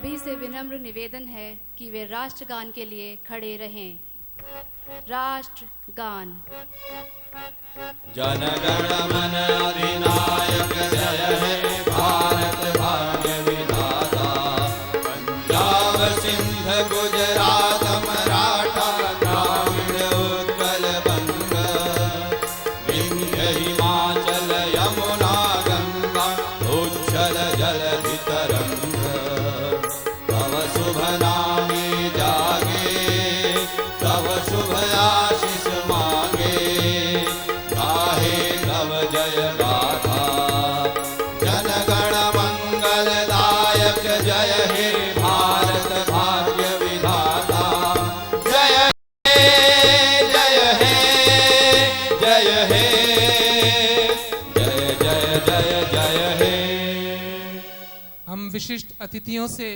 सभी से विनम्र निवेदन है कि वे राष्ट्रगान के लिए खड़े रहें। राष्ट्रगान। जन गण मन अधिनायक जय हे भारत भाग्य विधाता। पंजाब सिंध गुजरात मराठा द्राविड़ उत्कल बंग। विंध्य हिमाचल यमुना गंगा उच्छल जलधि तरंग। तव शुभ नामे जागे तव शुभ आशीष मांगे। गाहे तव जय गाथा जन गण मंगलदायक जय हे भारत भाग्य विधाता। जय हे जय हे जय हे जय जय जय जय हे। हम विशिष्ट अतिथियों से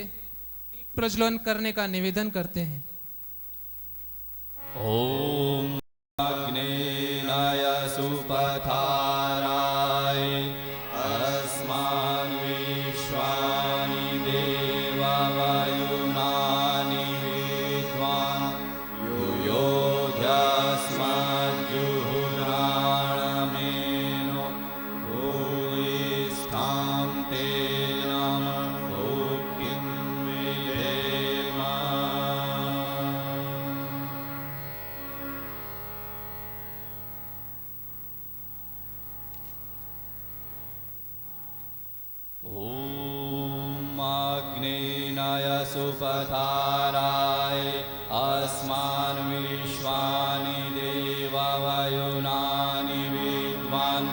प्रज्वलन करने का निवेदन करते हैं। ओम अग्नेनाय सुपथाराय अस्मान् विश्वानि देवा वायुनानि विद्वान्। युयोध्यस्मज्जुहुराणमेनो भूयिष्ठां ते नमः भुक्तिं विधेम। ओम अग्नेनाय सुपथाराय अस्मान् विश्वानि देवा वायुनानि विद्वान्।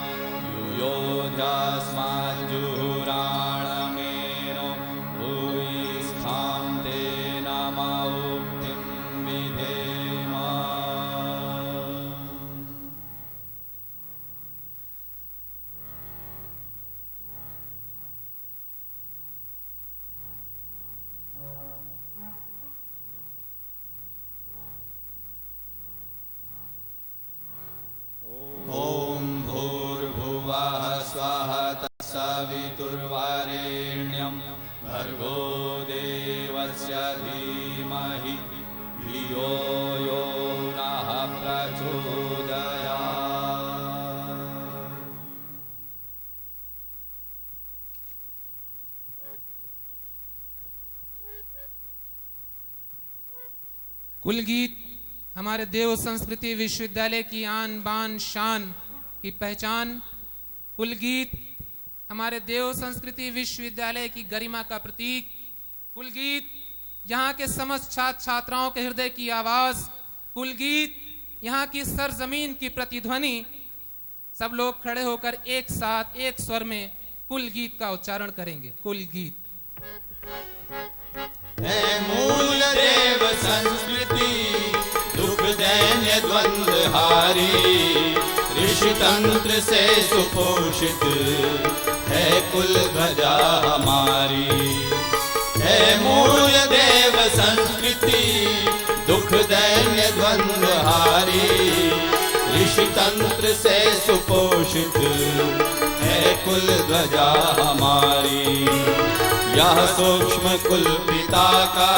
युयोध्यस्मज्जुहुराणमेनो भूयिष्ठां ते नमः भुक्तिं विधेम। ॐ भूर्भुवः स्वः तत्सवितुर्वरेण्यं भर्गो देवस्य धीमहि धियो यो नः प्रचोदयात्। कुल गीत हमारे देव संस्कृति विश्वविद्यालय की आन बान शान की पहचान। कुल गीत हमारे देव संस्कृति विश्वविद्यालय की गरिमा का प्रतीक। कुल गीत यहाँ के समस्त छात्र छात्राओं के हृदय की आवाज। कुल गीत यहाँ की सरजमीन की प्रतिध्वनि। सब लोग खड़े होकर एक साथ एक स्वर में कुल गीत का उच्चारण करेंगे। कुल गीत। हे मूल देव संस्कृति दुख दैन्य द्वंद्व हारी। ऋषि तंत्र से सुपोषित है कुल ध्वजा हमारी। हे मूल देव संस्कृति दुख दैन्य द्वंद्व हारी। ऋषि तंत्र से सुपोषित है कुल ध्वजा हमारी। यह सूक्ष्म कुल पिता का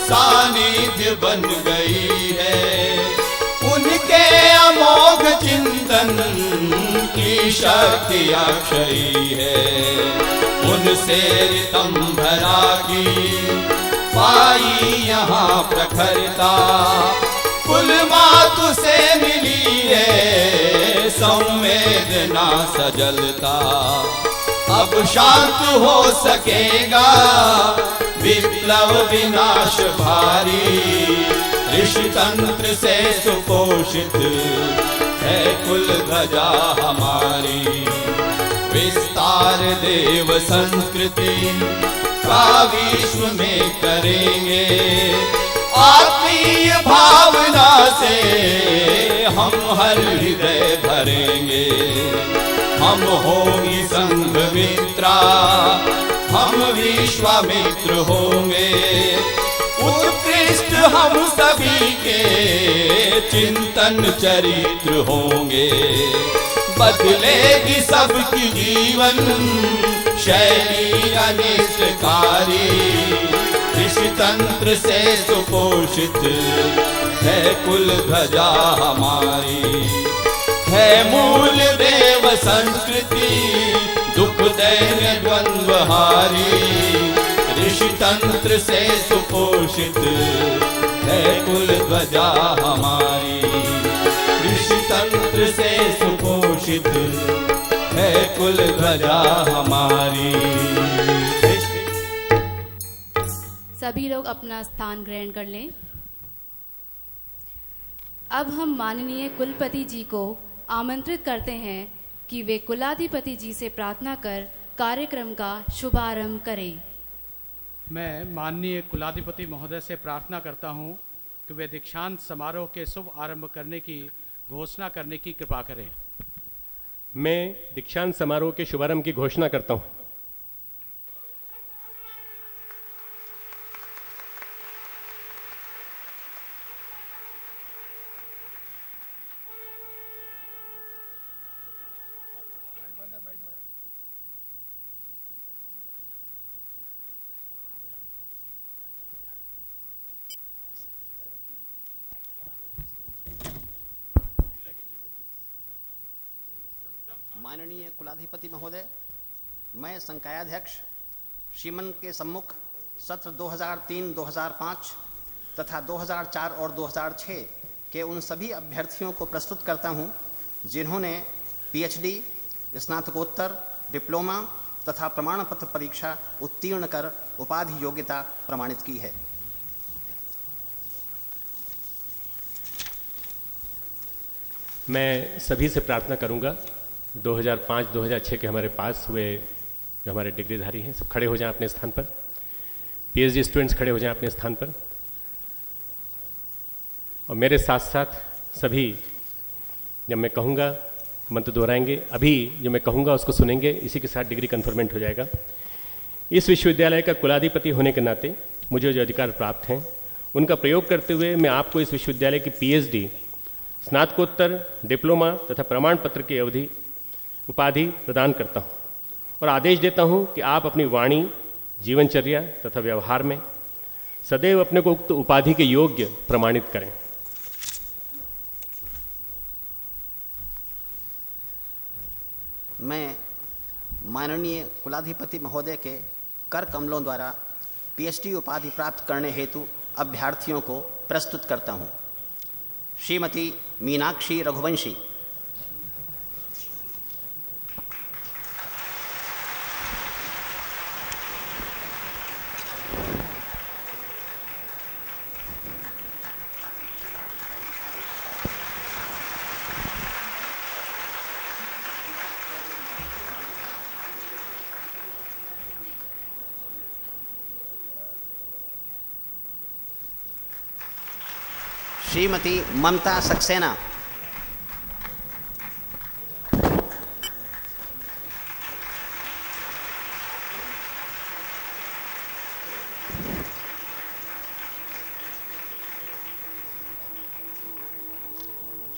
सानिध्य बन गई है। उनके अमोघ चिंतन की शक्ति अक्षयी है। उनसे रितंभरा की पाई यहाँ प्रखरता। कुल मातु से मिली है संवेदना सजलता। अब शांत हो सकेगा विप्लव विनाश भारी। ऋषि तंत्र से सुपोषित है कुल ध्वजा हमारी। विस्तार देव संस्कृति का विश्व में करेंगे। आत्मीय भावना से हम हर हृदय भरेंगे। हम होंगी संघ मित्रा हम विश्वामित्र होंगे। उत्कृष्ट हम सभी के चिंतन चरित्र होंगे। बदलेगी सबकी जीवन शैली अनिष्टकारी, ऋषितंत्र से सुपोषित है कुल ध्वजा हमारी। है मूल देव संस्कृति दुख दैन्य द्वंद्वहारी, ऋषितंत्र से सुपोषित है कुल ध्वजा हमारी। ऋषितंत्र से सुपोषित है कुल ध्वजा हमारी। सभी लोग अपना स्थान ग्रहण कर लें। अब हम माननीय कुलपति जी को आमंत्रित करते हैं कि वे कुलाधिपति जी से प्रार्थना कर कार्यक्रम का शुभारंभ करें। मैं माननीय कुलाधिपति महोदय से प्रार्थना करता हूं कि वे दीक्षांत समारोह के शुभ आरंभ करने की घोषणा करने की कृपा करें। मैं दीक्षांत समारोह के शुभारंभ की घोषणा करता हूं। माननीय कुलाधिपति महोदय, मैं संकायाध्यक्ष श्रीमन के सम्मुख सत्र 2003-2005 तथा 2004 और 2006 के उन सभी अभ्यर्थियों को प्रस्तुत करता हूं जिन्होंने पीएचडी, स्नातकोत्तर, डिप्लोमा तथा प्रमाण पत्र परीक्षा उत्तीर्ण कर उपाधि योग्यता प्रमाणित की है। मैं सभी से प्रार्थना करूंगा 2005-2006 के हमारे पास हुए जो हमारे डिग्रीधारी हैं सब खड़े हो जाएं अपने स्थान पर। पीएचडी स्टूडेंट्स खड़े हो जाएं अपने स्थान पर। और मेरे साथ साथ सभी जब मैं कहूँगा मंत्र दोहराएंगे। अभी जो मैं कहूँगा उसको सुनेंगे, इसी के साथ डिग्री कन्फर्मेंट हो जाएगा। इस विश्वविद्यालय का कुलाधिपति होने के नाते मुझे जो अधिकार प्राप्त हैं उनका प्रयोग करते हुए मैं आपको इस विश्वविद्यालय की पीएचडी, स्नातकोत्तर, डिप्लोमा तथा प्रमाण पत्र की अवधि उपाधि प्रदान करता हूं और आदेश देता हूं कि आप अपनी वाणी, जीवनचर्या तथा व्यवहार में सदैव अपने को उक्त उपाधि के योग्य प्रमाणित करें। मैं माननीय कुलाधिपति महोदय के कर कमलों द्वारा पीएचडी उपाधि प्राप्त करने हेतु अभ्यर्थियों को प्रस्तुत करता हूं। श्रीमती मीनाक्षी रघुवंशी, श्रीमती ममता सक्सेना,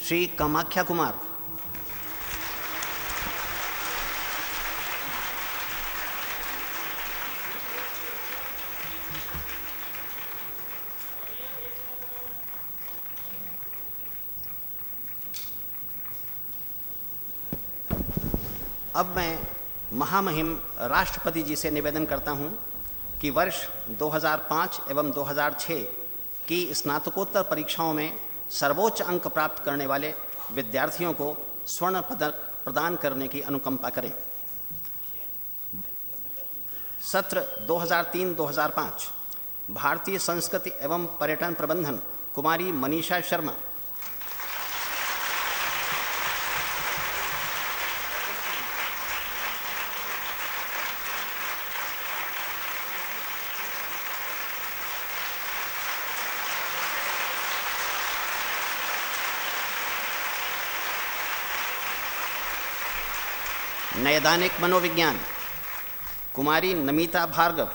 श्री कामाख्या कुमार, अब मैं महामहिम राष्ट्रपति जी से निवेदन करता हूं कि वर्ष 2005 एवं 2006 की स्नातकोत्तर परीक्षाओं में सर्वोच्च अंक प्राप्त करने वाले विद्यार्थियों को स्वर्ण पदक प्रदान करने की अनुकंपा करें। सत्र 2003-2005 भारतीय संस्कृति एवं पर्यटन प्रबंधन कुमारी मनीषा शर्मा, नैदानिक मनोविज्ञान कुमारी नमिता भार्गव,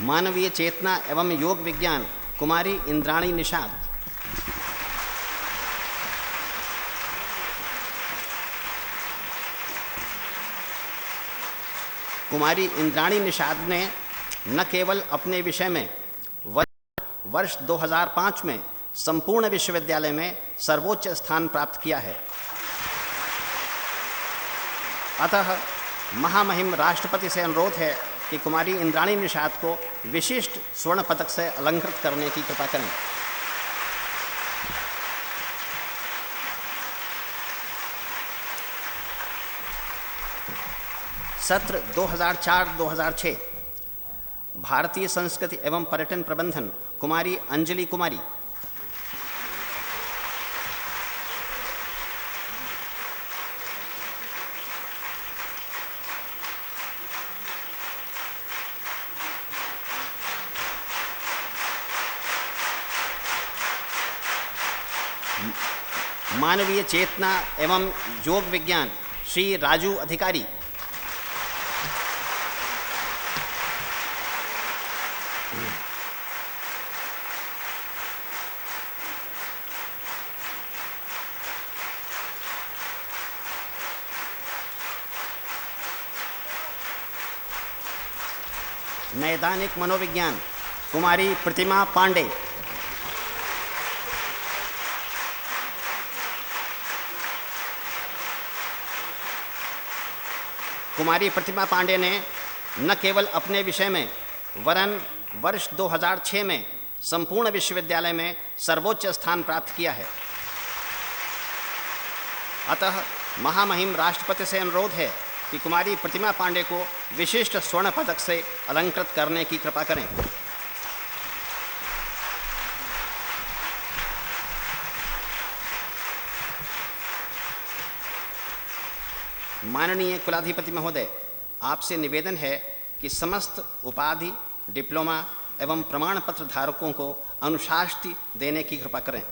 मानवीय चेतना एवं योग विज्ञान कुमारी इंद्राणी निषाद। कुमारी इंद्राणी निषाद ने न केवल अपने विषय में वर्ष 2005 में संपूर्ण विश्वविद्यालय में सर्वोच्च स्थान प्राप्त किया है, अतः महामहिम राष्ट्रपति से अनुरोध है कि कुमारी इंद्राणी निषाद को विशिष्ट स्वर्ण पदक से अलंकृत करने की कृपा करें। सत्र 2004-2006 भारतीय संस्कृति एवं पर्यटन प्रबंधन कुमारी अंजलि कुमारी। मानवीय चेतना एवं योग विज्ञान श्री राजू अधिकारी। नैदानिक मनोविज्ञान कुमारी प्रतिमा पांडे। कुमारी प्रतिमा पांडे ने न केवल अपने विषय में वरन वर्ष 2006 में संपूर्ण विश्वविद्यालय में सर्वोच्च स्थान प्राप्त किया है, अतः महामहिम राष्ट्रपति से अनुरोध है कि कुमारी प्रतिमा पांडे को विशिष्ट स्वर्ण पदक से अलंकृत करने की कृपा करें। माननीय कुलाधिपति महोदय, आपसे निवेदन है कि समस्त उपाधि, डिप्लोमा एवं प्रमाण पत्र धारकों को अनुशास्ति देने की कृपा करें।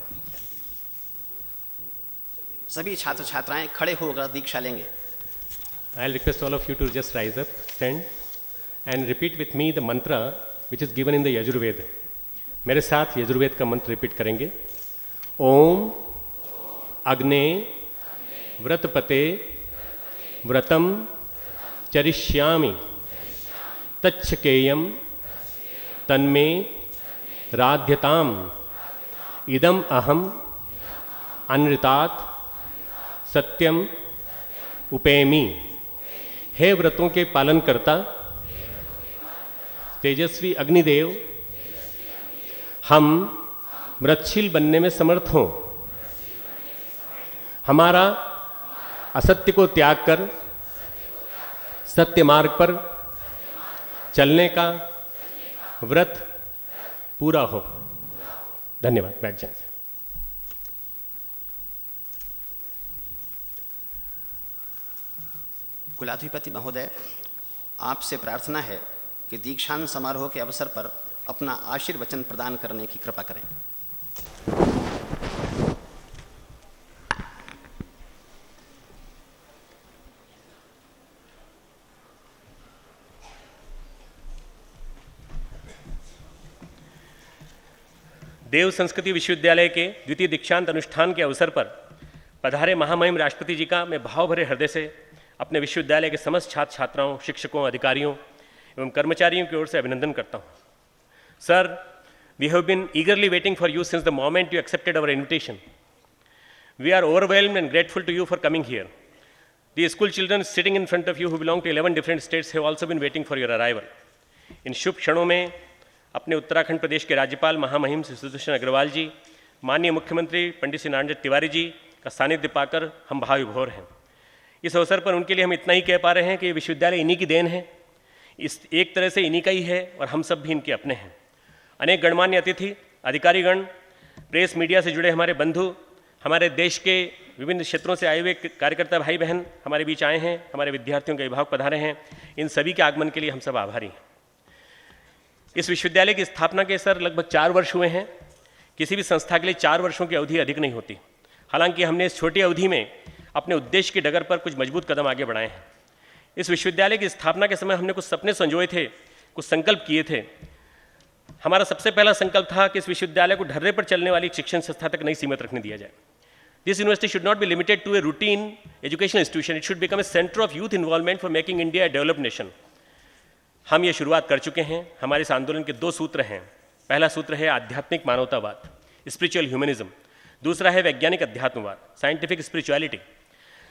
सभी छात्र छात्राएं खड़े होकर दीक्षा लेंगे। I'll request all of you to just rise up, stand and repeat with me the mantra which is given in the Yajurveda. मेरे साथ यजुर्वेद का मंत्र रिपीट करेंगे। ओम अग्ने व्रतपते व्रतम चरिष्यामि तच्छकेयम तन्मे राध्यताम इदम अहम अनृतात् सत्यम उपेमी। हे व्रतों के पालन करता तेजस्वी अग्निदेव, हम व्रतशील बनने में समर्थ हों। हमारा असत्य को त्याग कर सत्य मार्ग पर चलने का व्रत पूरा हो। धन्यवाद। बैठ जाएं। कुलाधिपति महोदय, आपसे प्रार्थना है कि दीक्षांत समारोह के अवसर पर अपना आशीर्वचन प्रदान करने की कृपा करें। देव संस्कृति विश्वविद्यालय के द्वितीय दीक्षांत अनुष्ठान के अवसर पर पधारे महामहिम राष्ट्रपति जी का मैं भाव भरे हृदय से अपने विश्वविद्यालय के समस्त छात्र छात्राओं, शिक्षकों, अधिकारियों एवं कर्मचारियों की ओर से अभिनंदन करता हूँ। Sir, we have been eagerly waiting for you since the moment you accepted our invitation. We are overwhelmed and grateful to you for coming here. The school children sitting in front of you who belong to 11 different states have also been waiting for your arrival. इन शुभ क्षणों में अपने उत्तराखंड प्रदेश के राज्यपाल महामहिम श्री सुदर्शन अग्रवाल जी, माननीय मुख्यमंत्री पंडित श्री नारायण तिवारी जी का सानिध्य पाकर हम भाव विभोर हैं। इस अवसर पर उनके लिए हम इतना ही कह पा रहे हैं कि विश्वविद्यालय इन्हीं की देन है, इस एक तरह से इन्हीं का ही है और हम सब भी इनके अपने हैं। अनेक गणमान्य अतिथि, अधिकारीगण, प्रेस मीडिया से जुड़े हमारे बंधु, हमारे देश के विभिन्न क्षेत्रों से आए हुए कार्यकर्ता भाई बहन हमारे बीच आए हैं, हमारे विद्यार्थियों के अभिभावक पधारे हैं। इन सभी के आगमन के लिए हम सब आभारी हैं। इस विश्वविद्यालय की स्थापना के सर लगभग 4 वर्ष हुए हैं। किसी भी संस्था के लिए 4 वर्षों की अवधि अधिक नहीं होती। हालांकि हमने इस छोटी अवधि में अपने उद्देश्य की डगर पर कुछ मजबूत कदम आगे बढ़ाए हैं। इस विश्वविद्यालय की स्थापना के समय हमने कुछ सपने संजोए थे, कुछ संकल्प किए थे, हमारा सबसे पहला संकल्प था कि इस विश्वविद्यालय को ढर्रे पर चलने वाली एक शिक्षण संस्था तक नहीं सीमित रखने दिया जाए। This university should not be limited to a routine educational institution, it should become a centre of youth involvement for making India a developed nation. हम ये शुरुआत कर चुके हैं। हमारे इस आंदोलन के 2 सूत्र हैं। पहला सूत्र है आध्यात्मिक मानवतावाद, स्पिरिचुअल ह्यूमनिज्म। दूसरा है वैज्ञानिक अध्यात्मवाद, साइंटिफिक स्पिरिचुअलिटी।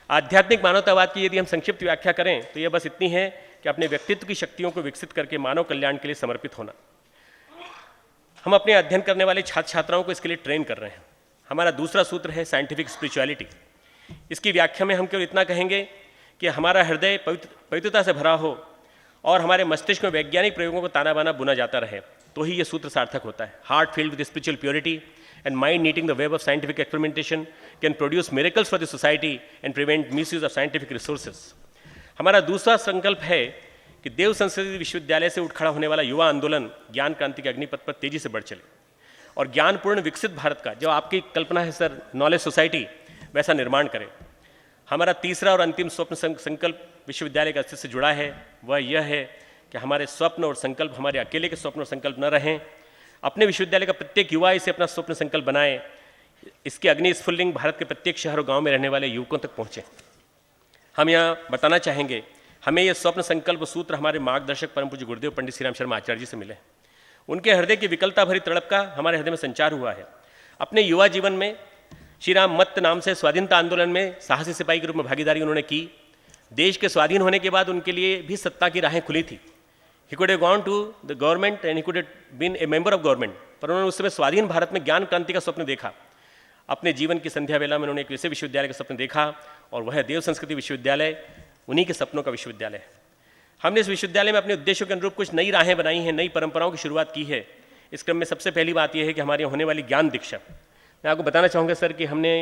आध्यात्मिक मानवतावाद की यदि हम संक्षिप्त व्याख्या करें तो यह बस इतनी है कि अपने व्यक्तित्व की शक्तियों को विकसित करके मानव कल्याण के लिए समर्पित होना। हम अपने अध्ययन करने वाले छात्र छात्राओं को इसके लिए ट्रेन कर रहे हैं। हमारा दूसरा सूत्र है साइंटिफिक स्पिरिचुअलिटी। इसकी व्याख्या में हम केवल इतना कहेंगे कि हमारा हृदय पवित्रता से भरा हो और हमारे मस्तिष्क में वैज्ञानिक प्रयोगों को ताना बाना बुना जाता रहे, तो ही यह सूत्र सार्थक होता है। Heart filled with spiritual purity and mind knitting the web of scientific experimentation can produce miracles for the society and prevent misuse of scientific resources. हमारा दूसरा संकल्प है कि देव संस्कृति विश्वविद्यालय से उठ खड़ा होने वाला युवा आंदोलन ज्ञान क्रांति के अग्निपथ पर तेजी से बढ़ चले और ज्ञानपूर्ण विकसित भारत का, जो आपकी कल्पना है सर नॉलेज सोसाइटी, वैसा निर्माण करे। हमारा तीसरा और अंतिम स्वप्न संकल्प विश्वविद्यालय के अस्तित्व से जुड़ा है। वह यह है कि हमारे स्वप्न और संकल्प हमारे अकेले के स्वप्न और संकल्प न रहें। अपने विश्वविद्यालय का प्रत्येक युवा इसे अपना स्वप्न संकल्प बनाए। इसके अग्नि स्फुल्लिंग भारत के प्रत्येक शहर और गांव में रहने वाले युवकों तक पहुंचे। हम यहाँ बताना चाहेंगे, हमें यह स्वप्न संकल्प सूत्र हमारे मार्गदर्शक परम पूज्य गुरुदेव पंडित श्री राम शर्मा आचार्य जी से मिले। उनके हृदय की विकलता भरी तड़प का हमारे हृदय में संचार हुआ है। अपने युवा जीवन में श्री राम मत नाम से स्वाधीनता आंदोलन में साहसी सिपाही के रूप में भागीदारी उन्होंने की। देश के स्वाधीन होने के बाद उनके लिए भी सत्ता की राहें खुली थी। He could have gone to the government and he could have been a member of government, पर उन्होंने उस समय स्वाधीन भारत में ज्ञान क्रांति का स्वप्न देखा। अपने जीवन की संध्या वेला में उन्होंने एक वैसे विश्वविद्यालय का स्वप्न देखा और वह देव संस्कृति विश्वविद्यालय उन्हीं के सपनों का विश्वविद्यालय है। हमने इस विश्वविद्यालय में अपने उद्देश्यों के अनुरूप कुछ नई राहें बनाई हैं, नई परंपराओं की शुरुआत की है। इस क्रम में सबसे पहली बात यह है कि हमारे होने वाली ज्ञान दीक्षा, मैं आपको बताना चाहूँगा सर कि हमने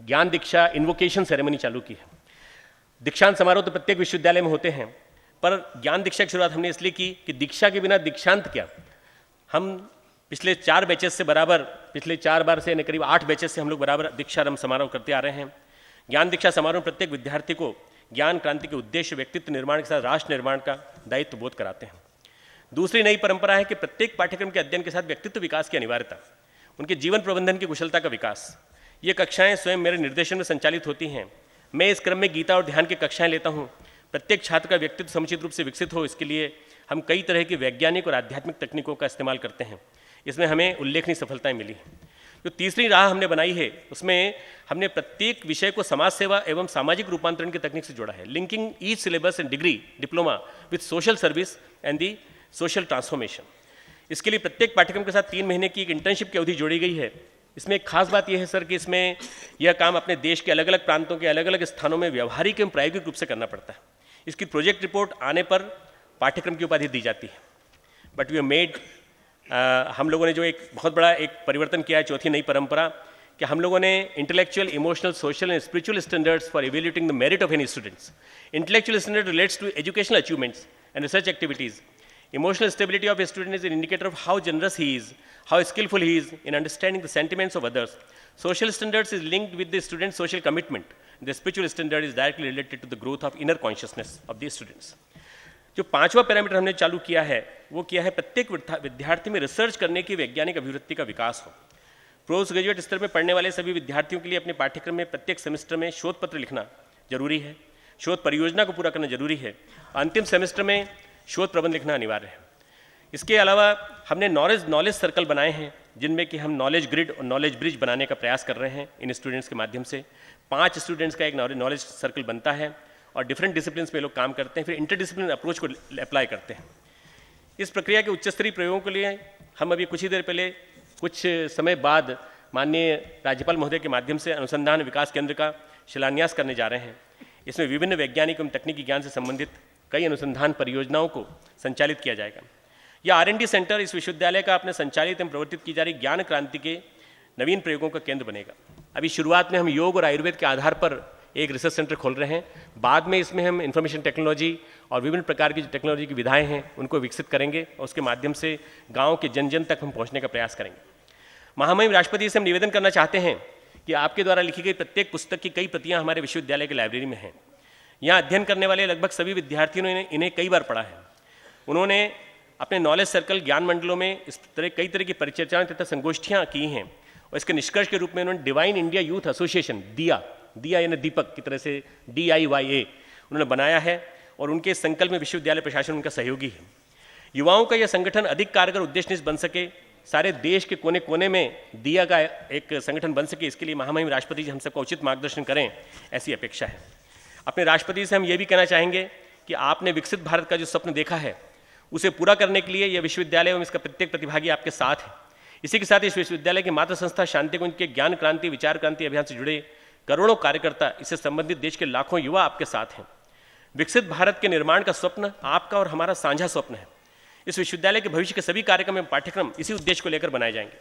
ज्ञान दीक्षा इन्वोकेशन सेरेमनी चालू की है। दीक्षांत समारोह तो प्रत्येक विश्वविद्यालय में होते हैं, पर ज्ञान दीक्षा की शुरुआत हमने इसलिए की कि दीक्षा के बिना दीक्षांत क्या। हम पिछले 4 बैचेस से बराबर, पिछले 4 बार से करीब 8 बैचेस से हम लोग बराबर दीक्षारंभ समारोह करते आ रहे हैं। ज्ञान दीक्षा समारोह में प्रत्येक विद्यार्थी को ज्ञान क्रांति के उद्देश्य, व्यक्तित्व निर्माण के साथ राष्ट्र निर्माण का दायित्व बोध कराते हैं। दूसरी नई परंपरा है कि प्रत्येक पाठ्यक्रम के अध्ययन के साथ व्यक्तित्व विकास की अनिवार्यता, उनके जीवन प्रबंधन की कुशलता का विकास। ये कक्षाएं स्वयं मेरे निर्देशन में संचालित होती हैं। मैं इस क्रम में गीता और ध्यान की कक्षाएं लेता हूँ। प्रत्येक छात्र का व्यक्तित्व समुचित रूप से विकसित हो, इसके लिए हम कई तरह की वैज्ञानिक और आध्यात्मिक तकनीकों का इस्तेमाल करते हैं। इसमें हमें उल्लेखनीय सफलताएं मिली। जो तीसरी राह हमने बनाई है उसमें हमने प्रत्येक विषय को समाज सेवा एवं सामाजिक रूपांतरण की तकनीक से जोड़ा है। Linking each syllabus and degree diploma with social service and the social transformation. इसके लिए प्रत्येक पाठ्यक्रम के साथ 3 महीने की एक इंटर्नशिप की अवधि जोड़ी गई है। इसमें एक खास बात यह है सर कि इसमें यह काम अपने देश के अलग अलग प्रांतों के अलग अलग स्थानों में व्यवहारिक एवं प्रायोगिक रूप से करना पड़ता है। इसकी प्रोजेक्ट रिपोर्ट आने पर पाठ्यक्रम की उपाधि दी जाती है। बट वी मेड, हम लोगों ने जो एक बहुत बड़ा एक परिवर्तन किया है, चौथी नई परंपरा, कि हम लोगों ने intellectual, emotional, social and spiritual standards for evaluating the merit of any students. Intellectual standard relates to educational achievements and research activities. Emotional stability of a student is an indicator of how generous he is, how skillful he is in understanding the sentiments of others. Social standards is linked with the student's social commitment. The spiritual standard is directly related to the growth of inner consciousness of these students. जो 5वां parameter हमने चालू किया है वो किया है प्रत्येक विद्यार्थी में रिसर्च करने की वैज्ञानिक अभिवृत्ति का विकास हो। पोस्ट ग्रेजुएट स्तर में पढ़ने वाले सभी विद्यार्थियों के लिए अपने पाठ्यक्रम में प्रत्येक सेमेस्टर में शोध पत्र लिखना जरूरी है, शोध परियोजना को पूरा करना जरूरी है, अंतिम सेमेस्टर में शोध प्रबंध लिखना अनिवार्य है। इसके अलावा हमने नॉलेज सर्कल बनाए हैं जिनमें कि हम नॉलेज ग्रिड और नॉलेज ब्रिज बनाने का प्रयास कर रहे हैं। इन स्टूडेंट्स के माध्यम से 5 स्टूडेंट्स का एक नॉलेज सर्कल बनता है और डिफरेंट डिसिप्लिन्स में लोग काम करते हैं, फिर इंटरडिसिप्लिन अप्रोच को अप्लाई करते हैं। इस प्रक्रिया के उच्चस्तरीय प्रयोगों के लिए हम अभी कुछ ही देर पहले, कुछ समय बाद माननीय राज्यपाल महोदय के माध्यम से अनुसंधान विकास केंद्र का शिलान्यास करने जा रहे हैं। इसमें विभिन्न वैज्ञानिक एवं तकनीकी ज्ञान से संबंधित कई अनुसंधान परियोजनाओं को संचालित किया जाएगा। यह R&D सेंटर इस विश्वविद्यालय का अपने संचालित एवं प्रवर्तित की जा रही ज्ञान क्रांति के नवीन प्रयोगों का केंद्र बनेगा। अभी शुरुआत में हम योग और आयुर्वेद के आधार पर एक रिसर्च सेंटर खोल रहे हैं। बाद में इसमें हम इंफॉर्मेशन टेक्नोलॉजी और विभिन्न प्रकार की जो टेक्नोलॉजी की विधाएं हैं उनको विकसित करेंगे और उसके माध्यम से गाँव के जन जन तक हम पहुँचने का प्रयास करेंगे। महामहिम राष्ट्रपति से हम निवेदन करना चाहते हैं कि आपके द्वारा लिखी गई प्रत्येक पुस्तक की कई प्रतियाँ हमारे विश्वविद्यालय की लाइब्रेरी में हैं। यहाँ अध्ययन करने वाले लगभग सभी विद्यार्थियों ने इन्हें कई बार पढ़ा है। उन्होंने अपने नॉलेज सर्कल ज्ञान मंडलों में इस तरह कई तरह की परिचर्चाएं तथा संगोष्ठियां की हैं और इसके निष्कर्ष के रूप में उन्होंने डिवाइन इंडिया यूथ एसोसिएशन दिया यानी दीपक की तरह से DIYA उन्होंने बनाया है और उनके संकल्प में विश्वविद्यालय प्रशासन उनका सहयोगी है। युवाओं का यह संगठन अधिक कारगर उद्देश्य बन सके, सारे देश के कोने कोने में दिया का एक संगठन बन सके, इसके लिए महामहिम राष्ट्रपति जी हम सबका उचित मार्गदर्शन करें, ऐसी अपेक्षा है। अपने राष्ट्रपति से हम ये भी कहना चाहेंगे कि आपने विकसित भारत का जो स्वप्न देखा है उसे पूरा करने के लिए यह विश्वविद्यालय एवं इसका प्रत्येक प्रतिभागी आपके साथ है। इसी के साथ इस विश्वविद्यालय की मातृ संस्था शांतिकुंज के ज्ञान क्रांति विचार क्रांति अभियान से जुड़े करोड़ों कार्यकर्ता, इससे संबंधित देश के लाखों युवा आपके साथ हैं। विकसित भारत के निर्माण का स्वप्न आपका और हमारा साझा स्वप्न है। इस विश्वविद्यालय के भविष्य के सभी कार्यक्रम एवं पाठ्यक्रम इसी उद्देश्य को लेकर बनाए जाएंगे।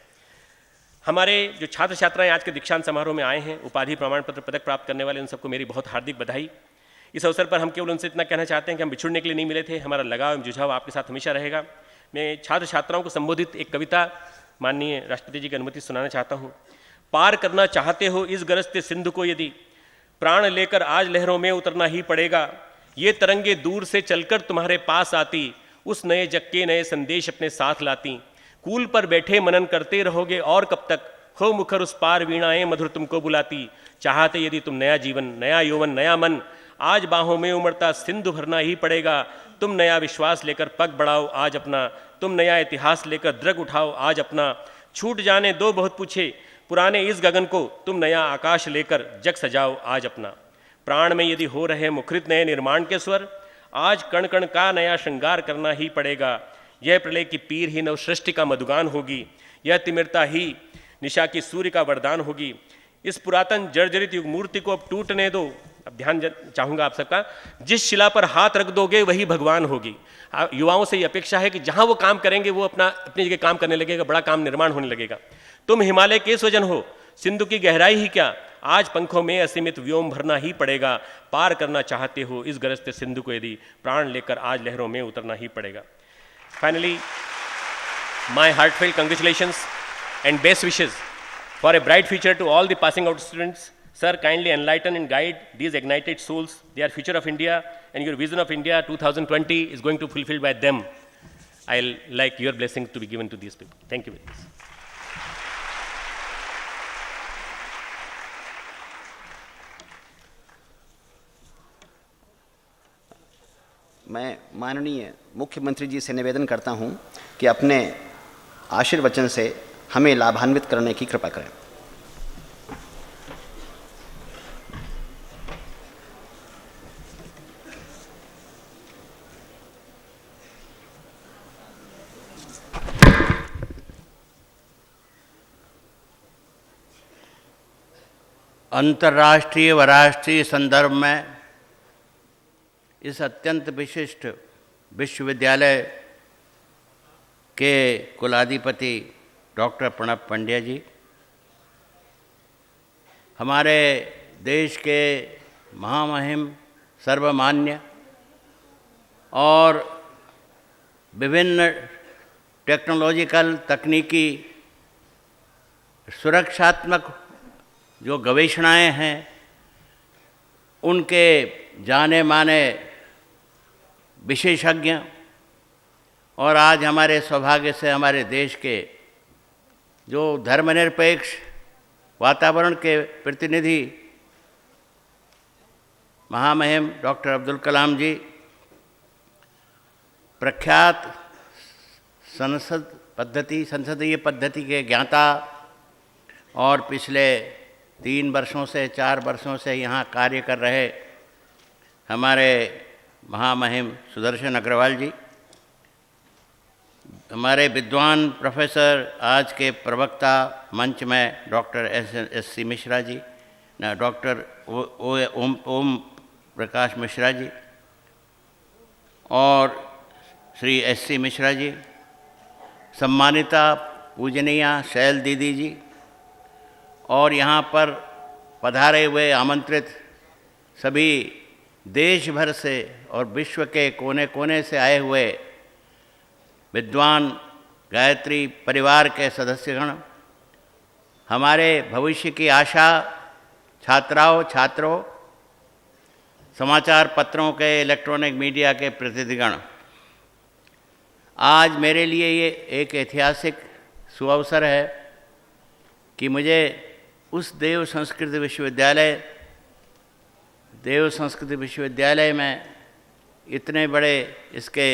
हमारे जो छात्र छात्राएं आज के दीक्षांत समारोह में आए हैं, उपाधि प्रमाण पत्र पदक प्राप्त करने वाले, उन सबको मेरी बहुत हार्दिक बधाई। इस अवसर पर हम केवल उनसे इतना कहना चाहते हैं कि हम बिछुड़ने के लिए नहीं मिले थे, हमारा लगाव एवं जुझाव आपके साथ हमेशा रहेगा। मैं छात्र छात्राओं को संबोधित एक कविता माननीय राष्ट्रपति जी की अनुमति सुनाना चाहता हूँ। पार करना चाहते हो इस गरजते सिंधु को यदि, प्राण लेकर आज लहरों में उतरना ही पड़ेगा। ये तरंगे दूर से चलकर तुम्हारे पास आती, उस नए जग के नए संदेश अपने साथ लाती। कूल पर बैठे मनन करते रहोगे और कब तक, हो मुखर उस पार वीणाएं मधुर तुमको बुलाती। चाहते यदि तुम नया जीवन, नया यौवन, नया मन, आज बाहों में उमड़ता सिंधु भरना ही पड़ेगा। तुम नया विश्वास लेकर पग बढ़ाओ आज अपना, तुम नया इतिहास लेकर द्रग उठाओ आज अपना। छूट जाने दो बहुत पूछे पुराने इस गगन को, तुम नया आकाश लेकर जग सजाओ आज अपना। प्राण में यदि हो रहे मुखरित नए निर्माण के स्वर, आज कण कण का नया श्रृंगार करना ही पड़ेगा। यह प्रलय की पीर ही नव सृष्टि का मधुगान होगी, यह तिमिरता ही निशा की सूर्य का वरदान होगी। इस पुरातन जर्जरित युग मूर्ति को अब टूटने दो। अब ध्यान चाहूंगा आप सबका, जिस शिला पर हाथ रख दोगे वही भगवान होगी। युवाओं से ये अपेक्षा है कि जहां वो काम करेंगे वो अपनी जगह काम करने लगेगा, बड़ा काम निर्माण होने लगेगा। तुम हिमालय के स्वजन हो, सिंधु की गहराई ही क्या, आज पंखों में असीमित व्योम भरना ही पड़ेगा। पार करना चाहते हो इस गरजते सिंधु को यदि, प्राण लेकर आज लहरों में उतरना ही पड़ेगा। Finally, my heartfelt congratulations and best wishes for a bright future to all the passing out students. Sir, kindly enlighten and guide these ignited souls. They are future of India, and your vision of India 2020 is going to be fulfilled by them. I'll like your blessings to be given to these people. Thank you very much. मैं माननीय मुख्यमंत्री जी से निवेदन करता हूं कि अपने आशीर्वचन से हमें लाभान्वित करने की कृपा करें। अंतर्राष्ट्रीय व राष्ट्रीय संदर्भ में इस अत्यंत विशिष्ट विश्वविद्यालय के कुलाधिपति डॉक्टर प्रणब पंड्या जी, हमारे देश के महामहिम सर्वमान्य और विभिन्न टेक्नोलॉजिकल तकनीकी सुरक्षात्मक जो गवेषणाएं हैं उनके जाने माने विशेषज्ञ, और आज हमारे सौभाग्य से हमारे देश के जो धर्मनिरपेक्ष वातावरण के प्रतिनिधि महामहिम डॉक्टर अब्दुल कलाम जी, प्रख्यात संसदीय पद्धति के ज्ञाता और पिछले 3 वर्षों से 4 वर्षों से यहाँ कार्य कर रहे हमारे महामहिम सुदर्शन अग्रवाल जी, हमारे विद्वान प्रोफेसर आज के प्रवक्ता मंच में doctor SC. Mishra ji, doctor Om Prakash Mishra ji और श्री एस.सी. मिश्रा जी, सम्मानिता पूजनीया शैल दीदी जी, और यहाँ पर पधारे हुए आमंत्रित सभी देश भर से और विश्व के कोने कोने से आए हुए विद्वान गायत्री परिवार के सदस्यगण, हमारे भविष्य की आशा छात्रों, समाचार पत्रों के, इलेक्ट्रॉनिक मीडिया के प्रतिनिधिगण, आज मेरे लिए ये एक ऐतिहासिक सुअवसर है कि मुझे उस देव संस्कृत विश्वविद्यालय में इतने बड़े इसके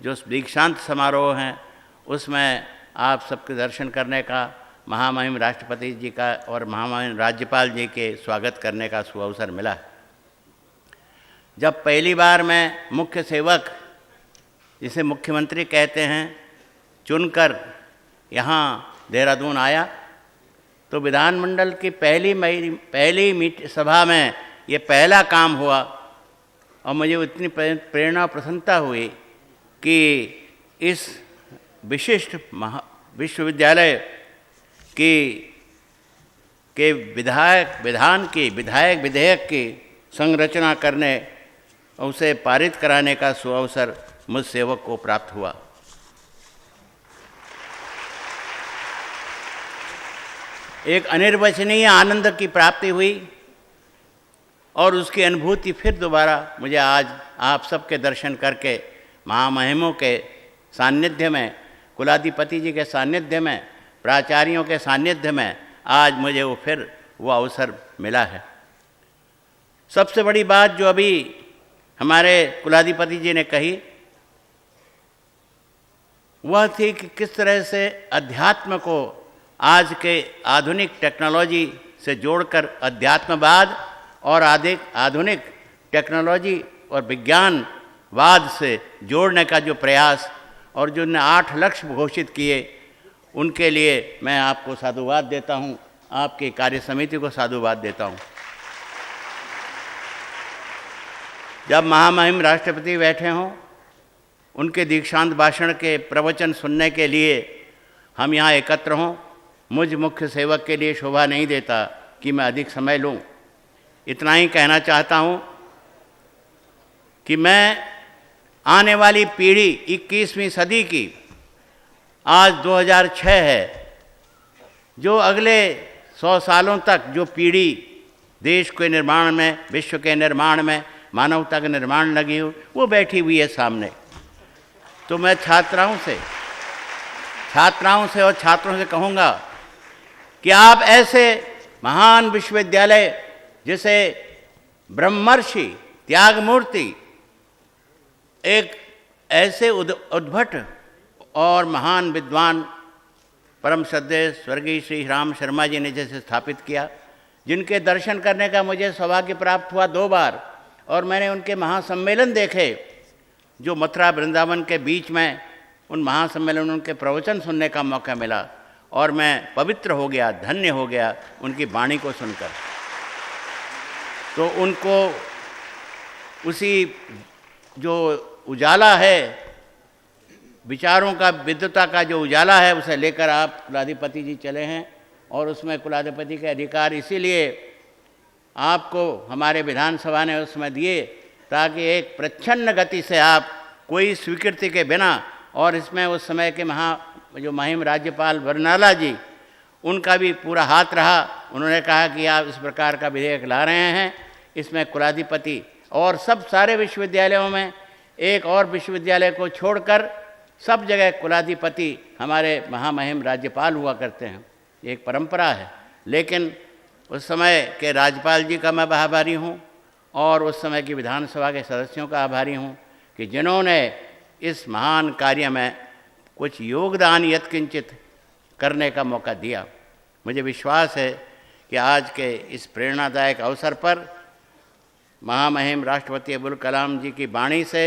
जो दीक्षांत समारोह हैं उसमें आप सबके दर्शन करने का, महामहिम राष्ट्रपति जी का और महामहिम राज्यपाल जी के स्वागत करने का सुअवसर मिला। जब पहली बार मैं मुख्य सेवक, जिसे मुख्यमंत्री कहते हैं, चुनकर यहाँ देहरादून आया तो विधानमंडल की पहली सभा में ये पहला काम हुआ और मुझे इतनी प्रेरणा और प्रसन्नता हुई कि इस विशिष्ट विश्वविद्यालय के विधेयक की संरचना करने और उसे पारित कराने का सुअवसर मुझ सेवक को प्राप्त हुआ। एक अनिर्वचनीय आनंद की प्राप्ति हुई और उसकी अनुभूति फिर दोबारा मुझे आज आप सबके दर्शन करके, महामहिमों के सान्निध्य में, कुलाधिपति जी के सान्निध्य में, प्राचार्यों के सान्निध्य में आज मुझे वो अवसर मिला है। सबसे बड़ी बात जो अभी हमारे कुलाधिपति जी ने कही वह थी कि किस तरह से अध्यात्म को आज के आधुनिक टेक्नोलॉजी से जोड़कर अध्यात्मवाद और आधुनिक टेक्नोलॉजी और विज्ञानवाद से जोड़ने का जो प्रयास और जो 8 लक्ष्य घोषित किए, उनके लिए मैं आपको साधुवाद देता हूँ, आपकी कार्य समिति को साधुवाद देता हूँ। जब महामहिम राष्ट्रपति बैठे हों, उनके दीक्षांत भाषण के प्रवचन सुनने के लिए हम यहाँ एकत्र हों, मुझ मुख्य सेवक के लिए शोभा नहीं देता कि मैं अधिक समय लूँ। इतना ही कहना चाहता हूँ कि मैं आने वाली पीढ़ी 21वीं सदी की, आज 2006 है, जो अगले 100 सालों तक जो पीढ़ी देश के निर्माण में, विश्व के निर्माण में, मानवता के निर्माण लगी हो, वो बैठी हुई है सामने। तो मैं छात्राओं से और छात्रों से कहूँगा कि आप ऐसे महान विश्वविद्यालय जिसे ब्रह्मर्षि त्यागमूर्ति, एक ऐसे उद्भट और महान विद्वान परम श्रद्धेय स्वर्गीय श्री राम शर्मा जी ने जैसे स्थापित किया, जिनके दर्शन करने का मुझे सौभाग्य प्राप्त हुआ 2 बार, और मैंने उनके महासम्मेलन देखे जो मथुरा वृंदावन के बीच में, उन महासम्मेलन उनके प्रवचन सुनने का मौका मिला और मैं पवित्र हो गया, धन्य हो गया उनकी वाणी को सुनकर। तो उनको उसी जो उजाला है, विचारों का, विद्वता का जो उजाला है, उसे लेकर आप कुलाधिपति जी चले हैं और उसमें कुलाधिपति के अधिकार इसीलिए आपको हमारे विधानसभा ने उसमें दिए ताकि एक प्रच्छन्न गति से आप कोई स्वीकृति के बिना, और इसमें उस समय के जो महिम राज्यपाल वरनाला जी, उनका भी पूरा हाथ रहा। उन्होंने कहा कि आप इस प्रकार का विधेयक ला रहे हैं, इसमें कुलाधिपति और सब सारे विश्वविद्यालयों में, एक और विश्वविद्यालय को छोड़कर सब जगह कुलाधिपति हमारे महामहिम राज्यपाल हुआ करते हैं, एक परंपरा है। लेकिन उस समय के राज्यपाल जी का मैं आभारी हूँ और उस समय की विधानसभा के सदस्यों का आभारी हूँ कि जिन्होंने इस महान कार्य में कुछ योगदान यत्किंचित करने का मौका दिया। मुझे विश्वास है कि आज के इस प्रेरणादायक अवसर पर महामहिम राष्ट्रपति अब्दुल कलाम जी की वाणी से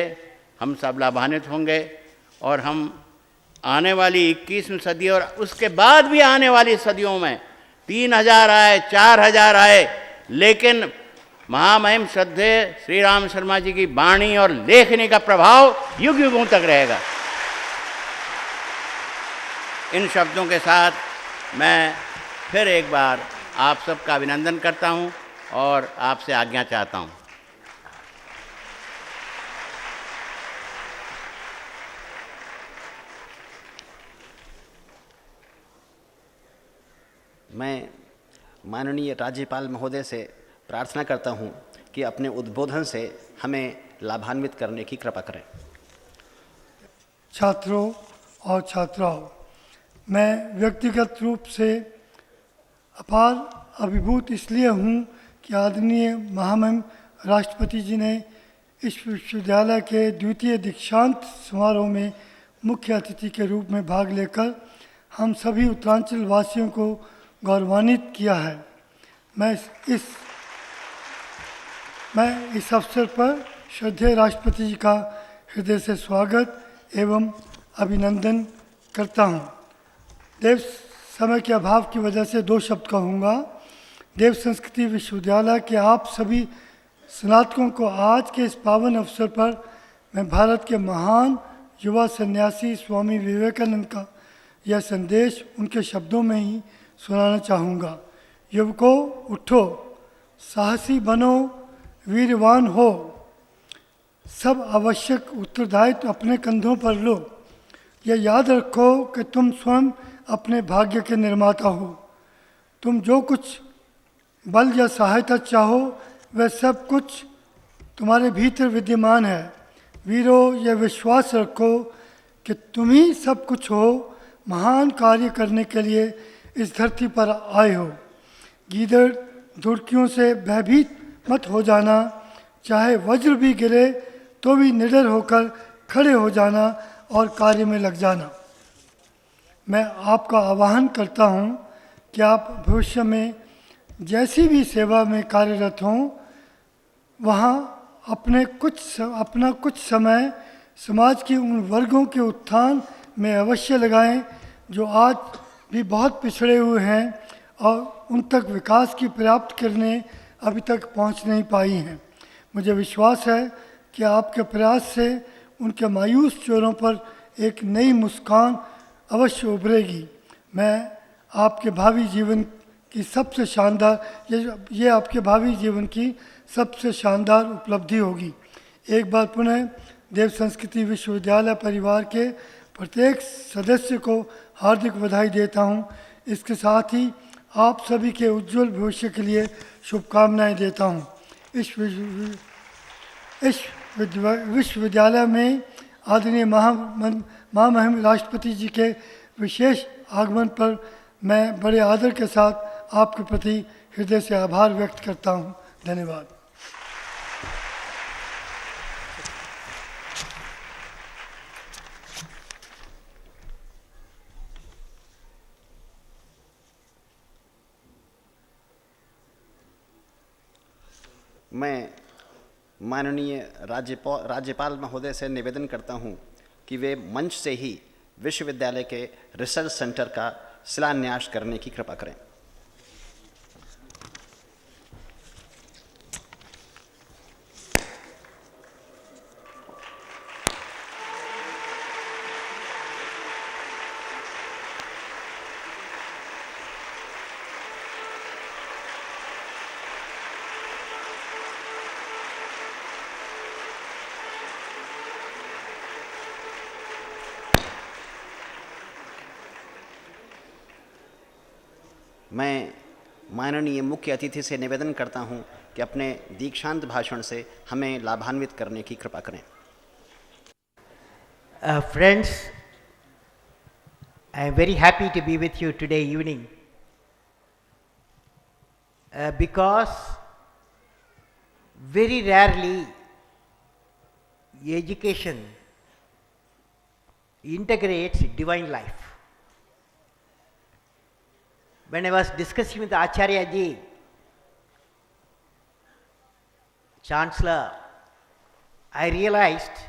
हम सब लाभान्वित होंगे और हम आने वाली 21वीं सदी और उसके बाद भी आने वाली सदियों में 3000 आए, 4000 आए, लेकिन महामहिम श्रद्धेय श्री राम शर्मा जी की वाणी और लेखनी का प्रभाव युग युगों तक रहेगा। इन शब्दों के साथ मैं फिर एक बार आप सबका अभिनंदन करता हूं और आपसे आज्ञा चाहता हूं। मैं माननीय राज्यपाल महोदय से प्रार्थना करता हूं कि अपने उद्बोधन से हमें लाभान्वित करने की कृपा करें। छात्रों और छात्राओं, मैं व्यक्तिगत रूप से अपार अभिभूत इसलिए हूँ कि आदरणीय महामहिम राष्ट्रपति जी ने इस विश्वविद्यालय के द्वितीय दीक्षांत समारोह में मुख्य अतिथि के रूप में भाग लेकर हम सभी उत्तरांचल वासियों को गौरवान्वित किया है। मैं इस अवसर पर श्रद्धेय राष्ट्रपति जी का हृदय से स्वागत एवं अभिनंदन करता हूँ। देव समय के अभाव की वजह से 2 शब्द कहूँगा। देव संस्कृति विश्वविद्यालय के आप सभी स्नातकों को आज के इस पावन अवसर पर मैं भारत के महान युवा सन्यासी स्वामी विवेकानंद का यह संदेश उनके शब्दों में ही सुनाना चाहूँगा। युवकों, उठो, साहसी बनो, वीरवान हो, सब आवश्यक उत्तरदायित्व अपने कंधों पर लो। यह याद रखो कि तुम स्वयं अपने भाग्य के निर्माता हो। तुम जो कुछ बल या सहायता चाहो वह सब कुछ तुम्हारे भीतर विद्यमान है। वीरों, यह विश्वास रखो कि तुम ही सब कुछ हो, महान कार्य करने के लिए इस धरती पर आए हो। गीदड़ धुड़कियों से भयभीत मत हो जाना, चाहे वज्र भी गिरे तो भी निडर होकर खड़े हो जाना और कार्य में लग जाना। मैं आपका आह्वान करता हूँ कि आप भविष्य में जैसी भी सेवा में कार्यरत हों, वहाँ अपना कुछ समय समाज के उन वर्गों के उत्थान में अवश्य लगाएं जो आज भी बहुत पिछड़े हुए हैं और उन तक विकास की प्राप्त करने अभी तक पहुँच नहीं पाई हैं। मुझे विश्वास है कि आपके प्रयास से उनके मायूस चेहरों पर एक नई मुस्कान अवश्य उभरेगी। मैं आपके भावी जीवन की सबसे शानदार ये आपके भावी जीवन की सबसे शानदार उपलब्धि होगी। एक बार पुनः देव संस्कृति विश्वविद्यालय परिवार के प्रत्येक सदस्य को हार्दिक बधाई देता हूँ। इसके साथ ही आप सभी के उज्जवल भविष्य के लिए शुभकामनाएं देता हूँ। इस विश्वविद्यालय में आदरणीय महामहिम राष्ट्रपति जी के विशेष आगमन पर मैं बड़े आदर के साथ आपके प्रति हृदय से आभार व्यक्त करता हूँ। धन्यवाद। मैं माननीय राज्यपाल महोदय से निवेदन करता हूं कि वे मंच से ही विश्वविद्यालय के रिसर्च सेंटर का शिलान्यास करने की कृपा करें। मैं माननीय मुख्य अतिथि से निवेदन करता हूं कि अपने दीक्षांत भाषण से हमें लाभान्वित करने की कृपा करें। Friends, I am very happy to be with you today evening because very rarely education integrates divine life. When I was discussing with Acharya ji, Chancellor, I realized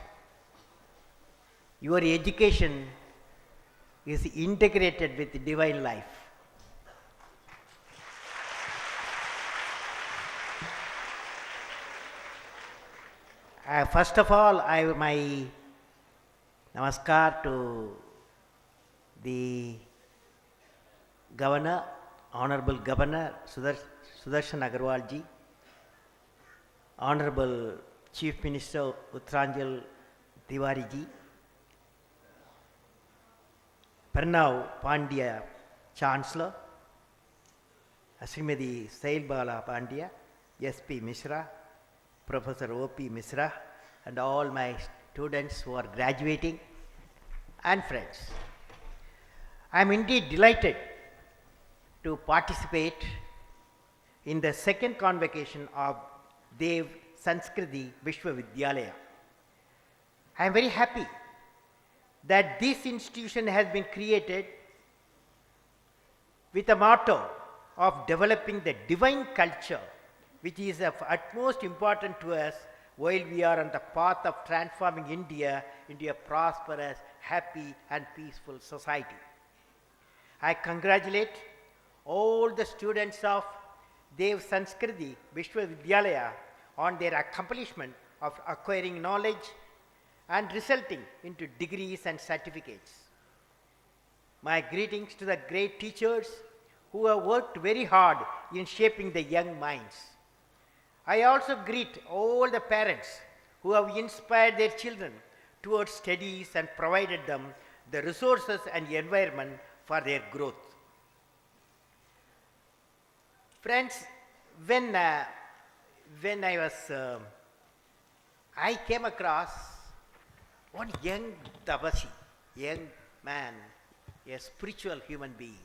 your education is integrated with divine life. First of all, my namaskar to the Governor, Honorable Governor Sudarshan Agarwal ji, Honorable Chief Minister Uttaranchal Tiwari ji, Pranav Pandya Chancellor, Srimati Sailbala Pandya, SP Mishra, Professor O.P. Mishra, and all my students who are graduating, and friends. I am indeed delighted to participate in the second convocation of Dev Sanskriti Vishwavidyalaya. I am very happy that this institution has been created with a motto of developing the divine culture, which is of utmost importance to us while we are on the path of transforming India into a prosperous, happy and peaceful society. I congratulate all the students of Dev Sanskriti Vishwavidyalaya on their accomplishment of acquiring knowledge and resulting into degrees and certificates. My greetings to the great teachers who have worked very hard in shaping the young minds. I also greet all the parents who have inspired their children towards studies and provided them the resources and environment for their growth. Friends, when I came across one young Tabasi, young man, a spiritual human being,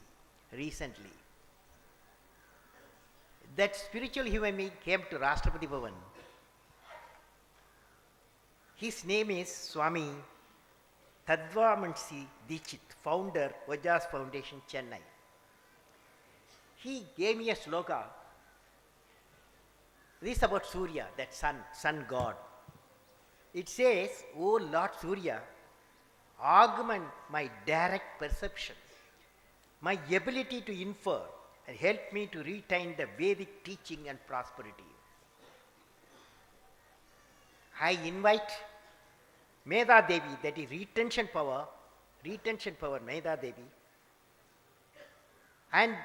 recently. That spiritual human being came to Rashtrapati Bhavan. His name is Swami Tadvamansi Dikshit, founder, Vajas Foundation, Chennai. He gave me a sloka. This is about Surya, that sun god. It says, "O Lord Surya, augment my direct perception, my ability to infer, and help me to retain the Vedic teaching and prosperity." I invite Medha Devi, that is retention power Medha Devi, and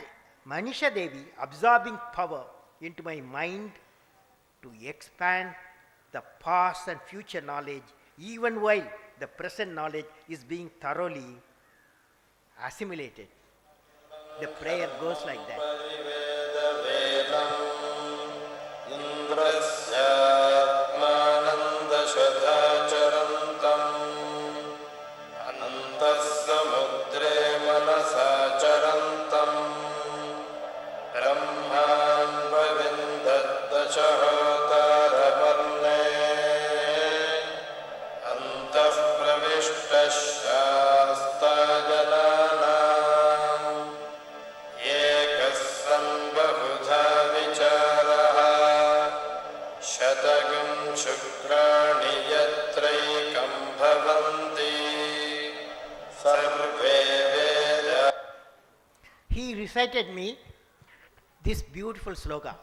Manisha Devi, absorbing power into my mind to expand the past and future knowledge, even while the present knowledge is being thoroughly assimilated. The prayer goes like that. He recited me this beautiful sloka,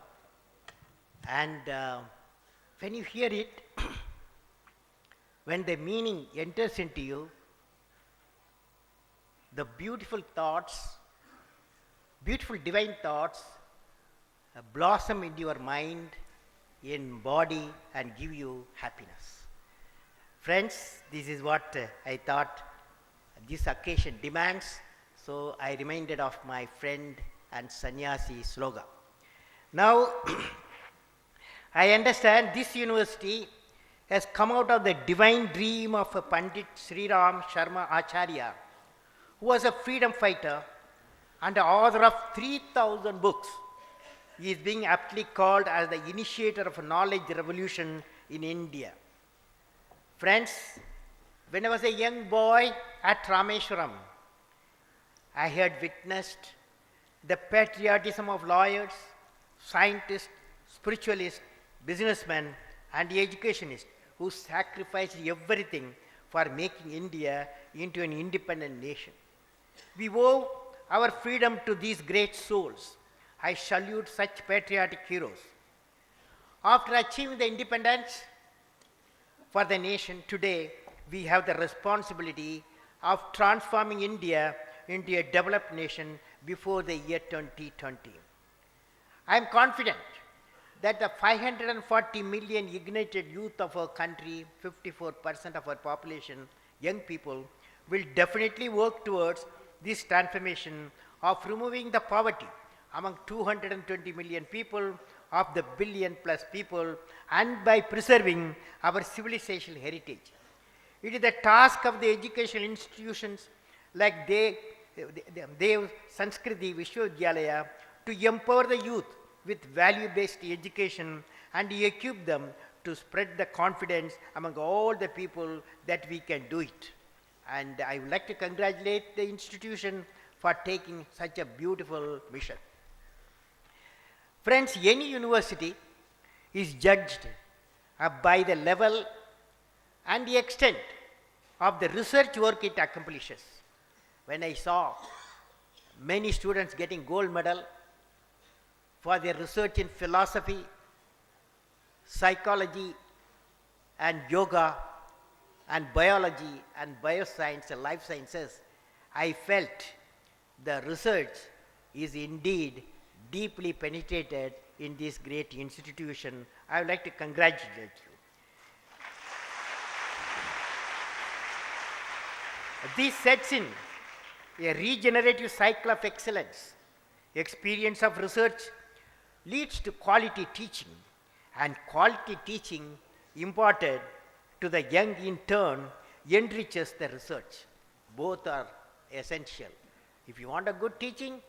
and when you hear it, when the meaning enters into you, the beautiful thoughts, beautiful divine thoughts blossom into your mind, in body, and give you happiness. Friends, this is what I thought this occasion demands. So I reminded of my friend and sannyasi slogan. Now, I understand this university has come out of the divine dream of a Pandit Sri Ram Sharma Acharya, who was a freedom fighter and the author of 3,000 books. He is being aptly called as the initiator of a knowledge revolution in India. Friends, when I was a young boy at Rameshwaram, I had witnessed the patriotism of lawyers, scientists, spiritualists, businessmen, and educationists who sacrificed everything for making India into an independent nation. We owe our freedom to these great souls. I salute such patriotic heroes. After achieving the independence for the nation, today we have the responsibility of transforming India into a developed nation before the year 2020. I am confident that the 540 million ignited youth of our country, 54% of our population, young people, will definitely work towards this transformation of removing the poverty among 220 million people of the billion plus people, and by preserving our civilizational heritage. It is the task of the educational institutions like Dev Sanskriti Vishwavidyalaya to empower the youth with value-based education and equip them to spread the confidence among all the people that we can do it. And I would like to congratulate the institution for taking such a beautiful mission. Friends, any university is judged by the level and the extent of the research work it accomplishes. When I saw many students getting gold medal for their research in philosophy, psychology and yoga and biology and bioscience and life sciences, I felt the research is indeed deeply penetrated in this great institution. I would like to congratulate you. This sets in a regenerative cycle of excellence. Experience of research leads to quality teaching, and quality teaching imparted to the young in turn enriches the research. Both are essential. If you want a good teaching,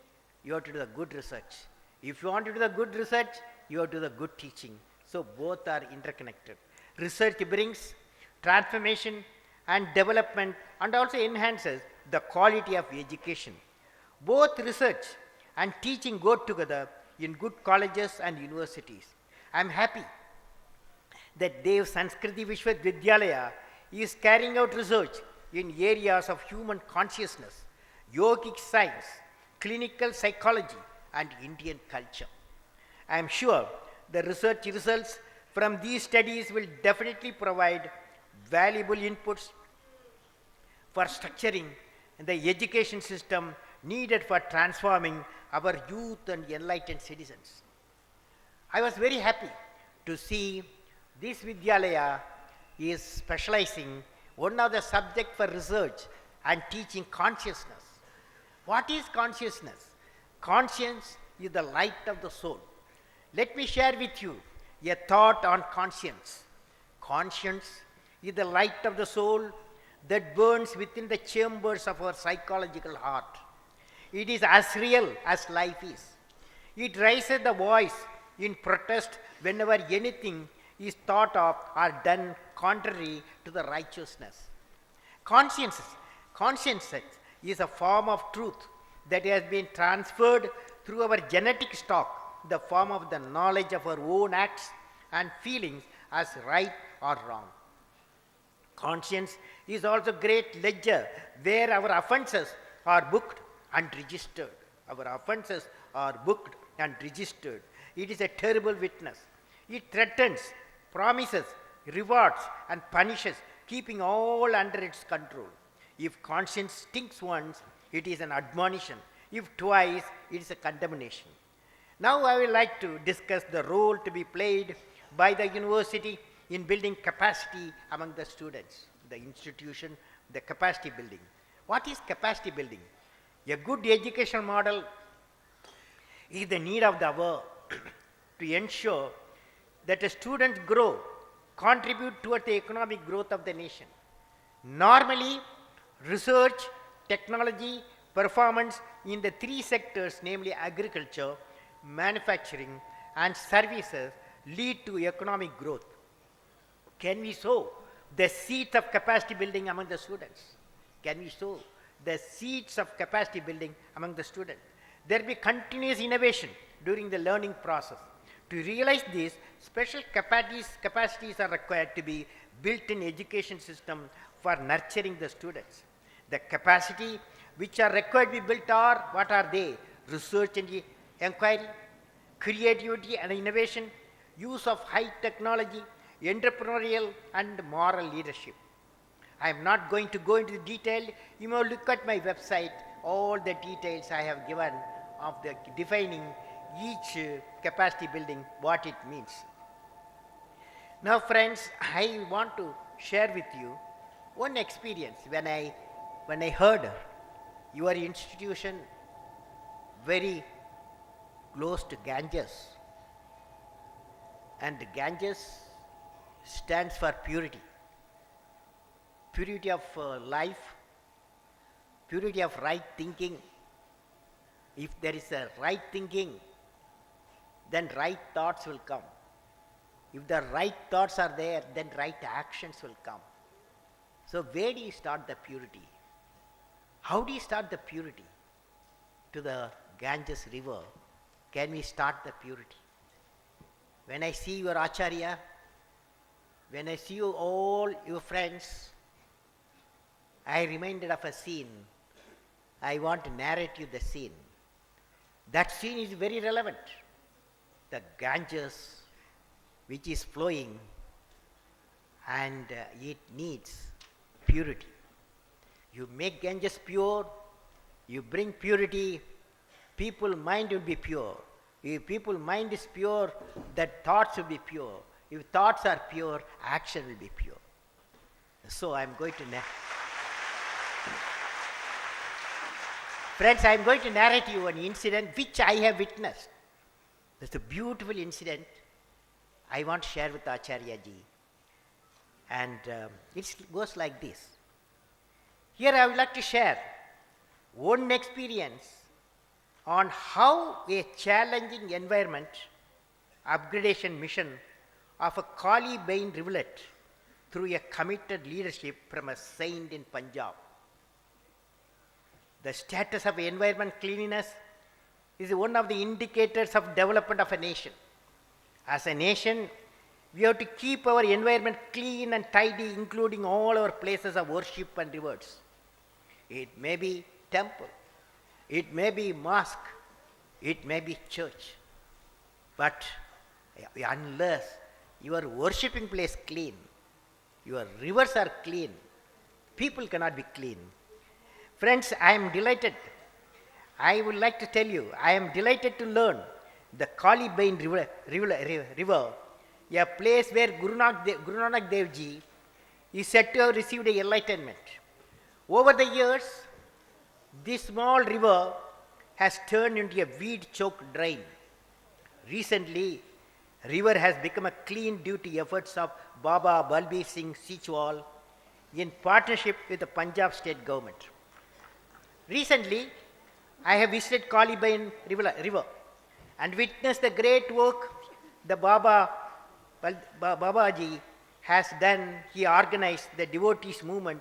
you have to do the good research. If you want to do the good research, you have to do the good teaching. So both are interconnected. Research brings transformation and development and also enhances the quality of education. Both research and teaching go together in good colleges and universities. I am happy that Dev Sanskriti Vishwavidyalaya is carrying out research in areas of human consciousness, yogic science, clinical psychology, and Indian culture. I am sure the research results from these studies will definitely provide valuable inputs for structuring the education system needed for transforming our youth and enlightened citizens. I was very happy to see this Vidyalaya is specializing one of the subject for research and teaching consciousness. What is consciousness? Conscience is the light of the soul. Let me share with you a thought on conscience. Conscience is the light of the soul that burns within the chambers of our psychological heart. It is as real as life is. It raises the voice in protest whenever anything is thought of or done contrary to the righteousness. Conscience is a form of truth that has been transferred through our genetic stock, the form of the knowledge of our own acts and feelings as right or wrong. Conscience is also great ledger where our offenses are booked and registered. Our offenses are booked and registered. It is a terrible witness. It threatens, promises, rewards, and punishes, keeping all under its control. If conscience stinks once, it is an admonition. If twice, it is a condemnation. Now I would like to discuss the role to be played by the university in building capacity among the students. The institution, the capacity building. What is capacity building? A good educational model is the need of the hour to ensure that the students grow, contribute toward the economic growth of the nation. Normally, research, technology, performance in the three sectors, namely agriculture, manufacturing, and services, lead to economic growth. Can we sow the seeds of capacity building among the students? Can we sow the seeds of capacity building among the students? There will be continuous innovation during the learning process. To realize this, special capacities are required to be built in education system for nurturing the students. The capacity which are required to be built are, what are they? Research and inquiry, creativity and innovation, use of high technology, entrepreneurial and moral leadership. I am not going to go into detail. You may look at my website, all the details I have given of the defining each capacity building, what it means. Now friends, I want to share with you one experience when I heard your institution very close to Ganges, and Ganges stands for purity. purity of life, purity of right thinking. If there is a right thinking, then right thoughts will come. If the right thoughts are there, then right actions will come. So where do you start the purity? How do you start the purity? To the Ganges river, can we start the purity? When I see your Acharya, when I see you all your friends, I reminded of a scene. I want to narrate you the scene. That scene is very relevant. The Ganges, which is flowing, and it needs purity. You make Ganges pure, you bring purity, people's mind will be pure. If people's mind is pure, that thoughts will be pure. If thoughts are pure, action will be pure. So I am going to Friends, I am going to narrate you an incident which I have witnessed. It's a beautiful incident I want to share with Acharya ji. And it goes like this. Here I would like to share one experience on how a challenging environment upgradation mission of a Kali Bain rivulet through a committed leadership from a saint in Punjab. The status of environment cleanliness is one of the indicators of development of a nation. As a nation, we have to keep our environment clean and tidy, including all our places of worship and reverence. It may be temple, it may be mosque, it may be church. But unless your worshipping place clean, your rivers are clean, people cannot be clean. Friends, I am delighted. I would like to tell you, I am delighted to learn the Kali Bain river, a place where Guru Nanak Dev Ji is said to have received a enlightenment. Over the years, this small river has turned into a weed-choked drain. Recently, river has become a clean due to efforts of Baba Balbir Singh Sichwal in partnership with the Punjab state government. Recently, I have visited Kali Bain river and witnessed the great work the Babaji has done. He organized the devotees movement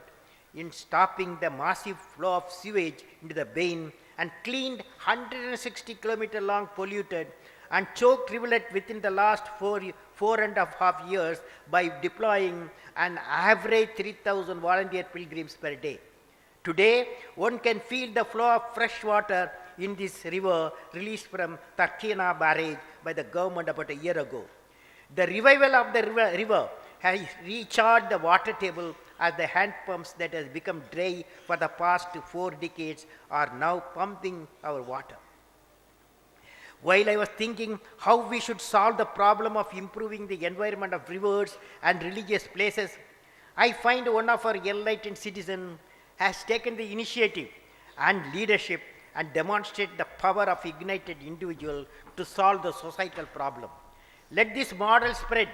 in stopping the massive flow of sewage into the Bain and cleaned 160 km long polluted and choked rivulet within the last 4.5 years by deploying an average 3,000 volunteer pilgrims per day. Today, one can feel the flow of fresh water in this river released from Tarkina barrage by the government about a year ago. The revival of the river has recharged the water table as the hand pumps that has become dry for the past 4 decades are now pumping our water. While I was thinking how we should solve the problem of improving the environment of rivers and religious places, I find one of our enlightened citizens has taken the initiative and leadership and demonstrate the power of ignited individual to solve the societal problem. Let this model spread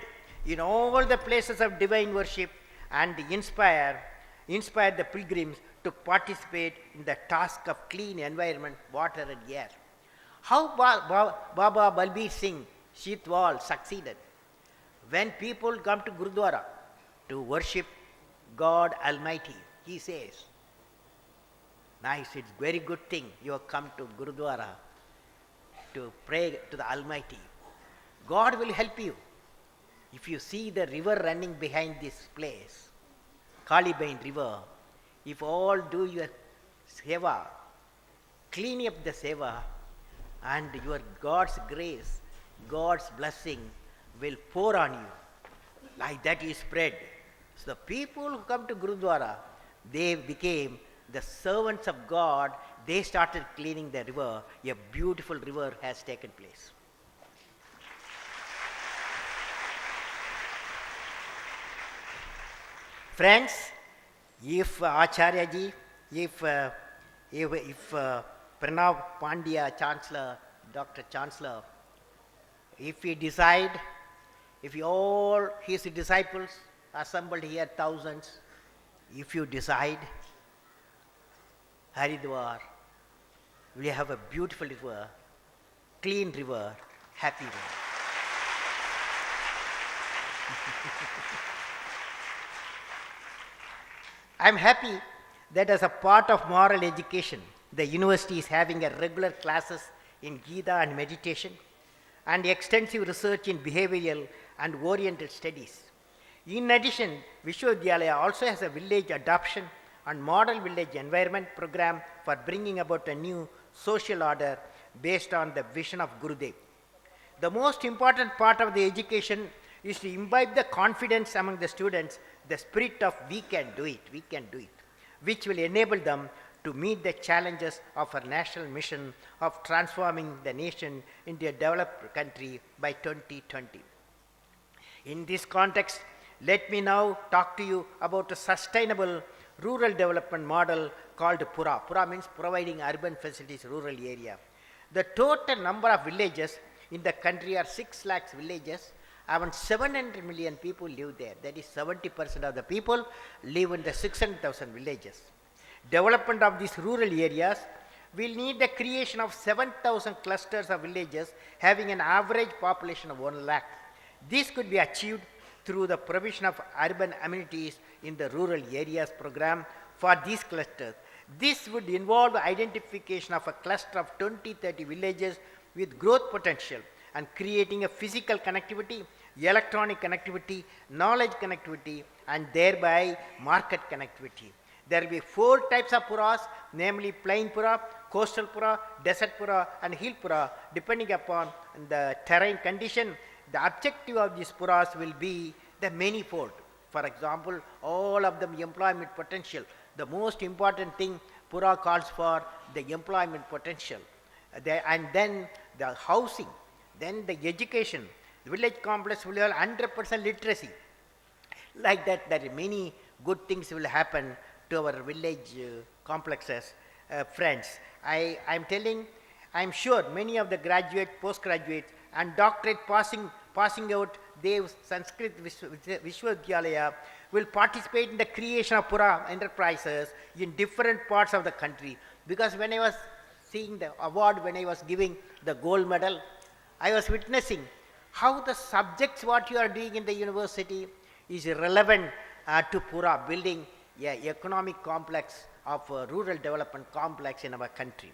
in all the places of divine worship and inspire the pilgrims to participate in the task of clean environment, water and air. How Baba Balbir Singh Shitwal succeeded? When people come to Gurudwara to worship God Almighty, he says, nice, it's very good thing you have come to Gurudwara to pray to the Almighty. God will help you. If you see the river running behind this place, Kali Bain river, if all do your seva, clean up the seva, and your God's grace, God's blessing will pour on you. Like that is spread. So the people who come to Gurudwara, they became the servants of God. They started cleaning the river. A beautiful river has taken place. Friends, if Acharya ji, if Pranav Pandya, Chancellor, Dr. Chancellor, if he decide, if all his disciples assembled here, thousands, if you decide, Haridwar will have a beautiful river, clean river, happy river. I am happy that as a part of moral education, the university is having a regular classes in Gita and meditation and extensive research in behavioral and oriented studies. In addition, Vishwavidyalaya also has a village adoption and model village environment program for bringing about a new social order based on the vision of Gurudev. The most important part of the education is to imbibe the confidence among the students, the spirit of we can do it, which will enable them to meet the challenges of our national mission of transforming the nation into a developed country by 2020. In this context, let me now talk to you about a sustainable rural development model called Pura. Pura means providing urban facilities rural area. The total number of villages in the country are 6 lakhs villages. Around 700 million people live there. That is 70% of the people live in the 600,000 villages. Development of these rural areas will need the creation of 7,000 clusters of villages having an average population of 1 lakh. This could be achieved through the provision of urban amenities in the rural areas program for these clusters. This would involve identification of a cluster of 20-30 villages with growth potential and creating a physical connectivity, electronic connectivity, knowledge connectivity, and thereby market connectivity. There will be 4 types of puras, namely plain pura, coastal pura, desert pura, and hill pura, depending upon the terrain condition. The objective of these puras will be the manifold. For example, all of them employment potential. The most important thing pura calls for the employment potential. And then the housing, then the education. The village complex will have 100% literacy. Like that, there are many good things will happen to our village complexes. Friends, I'm sure many of the graduates, postgraduates, and doctorate passing out Dev Sanskrit Vishwavidyalaya will participate in the creation of Pura enterprises in different parts of the country. Because when I was seeing the award, when I was giving the gold medal, I was witnessing how the subjects what you are doing in the university is relevant to Pura, building an economic complex of rural development complex in our country.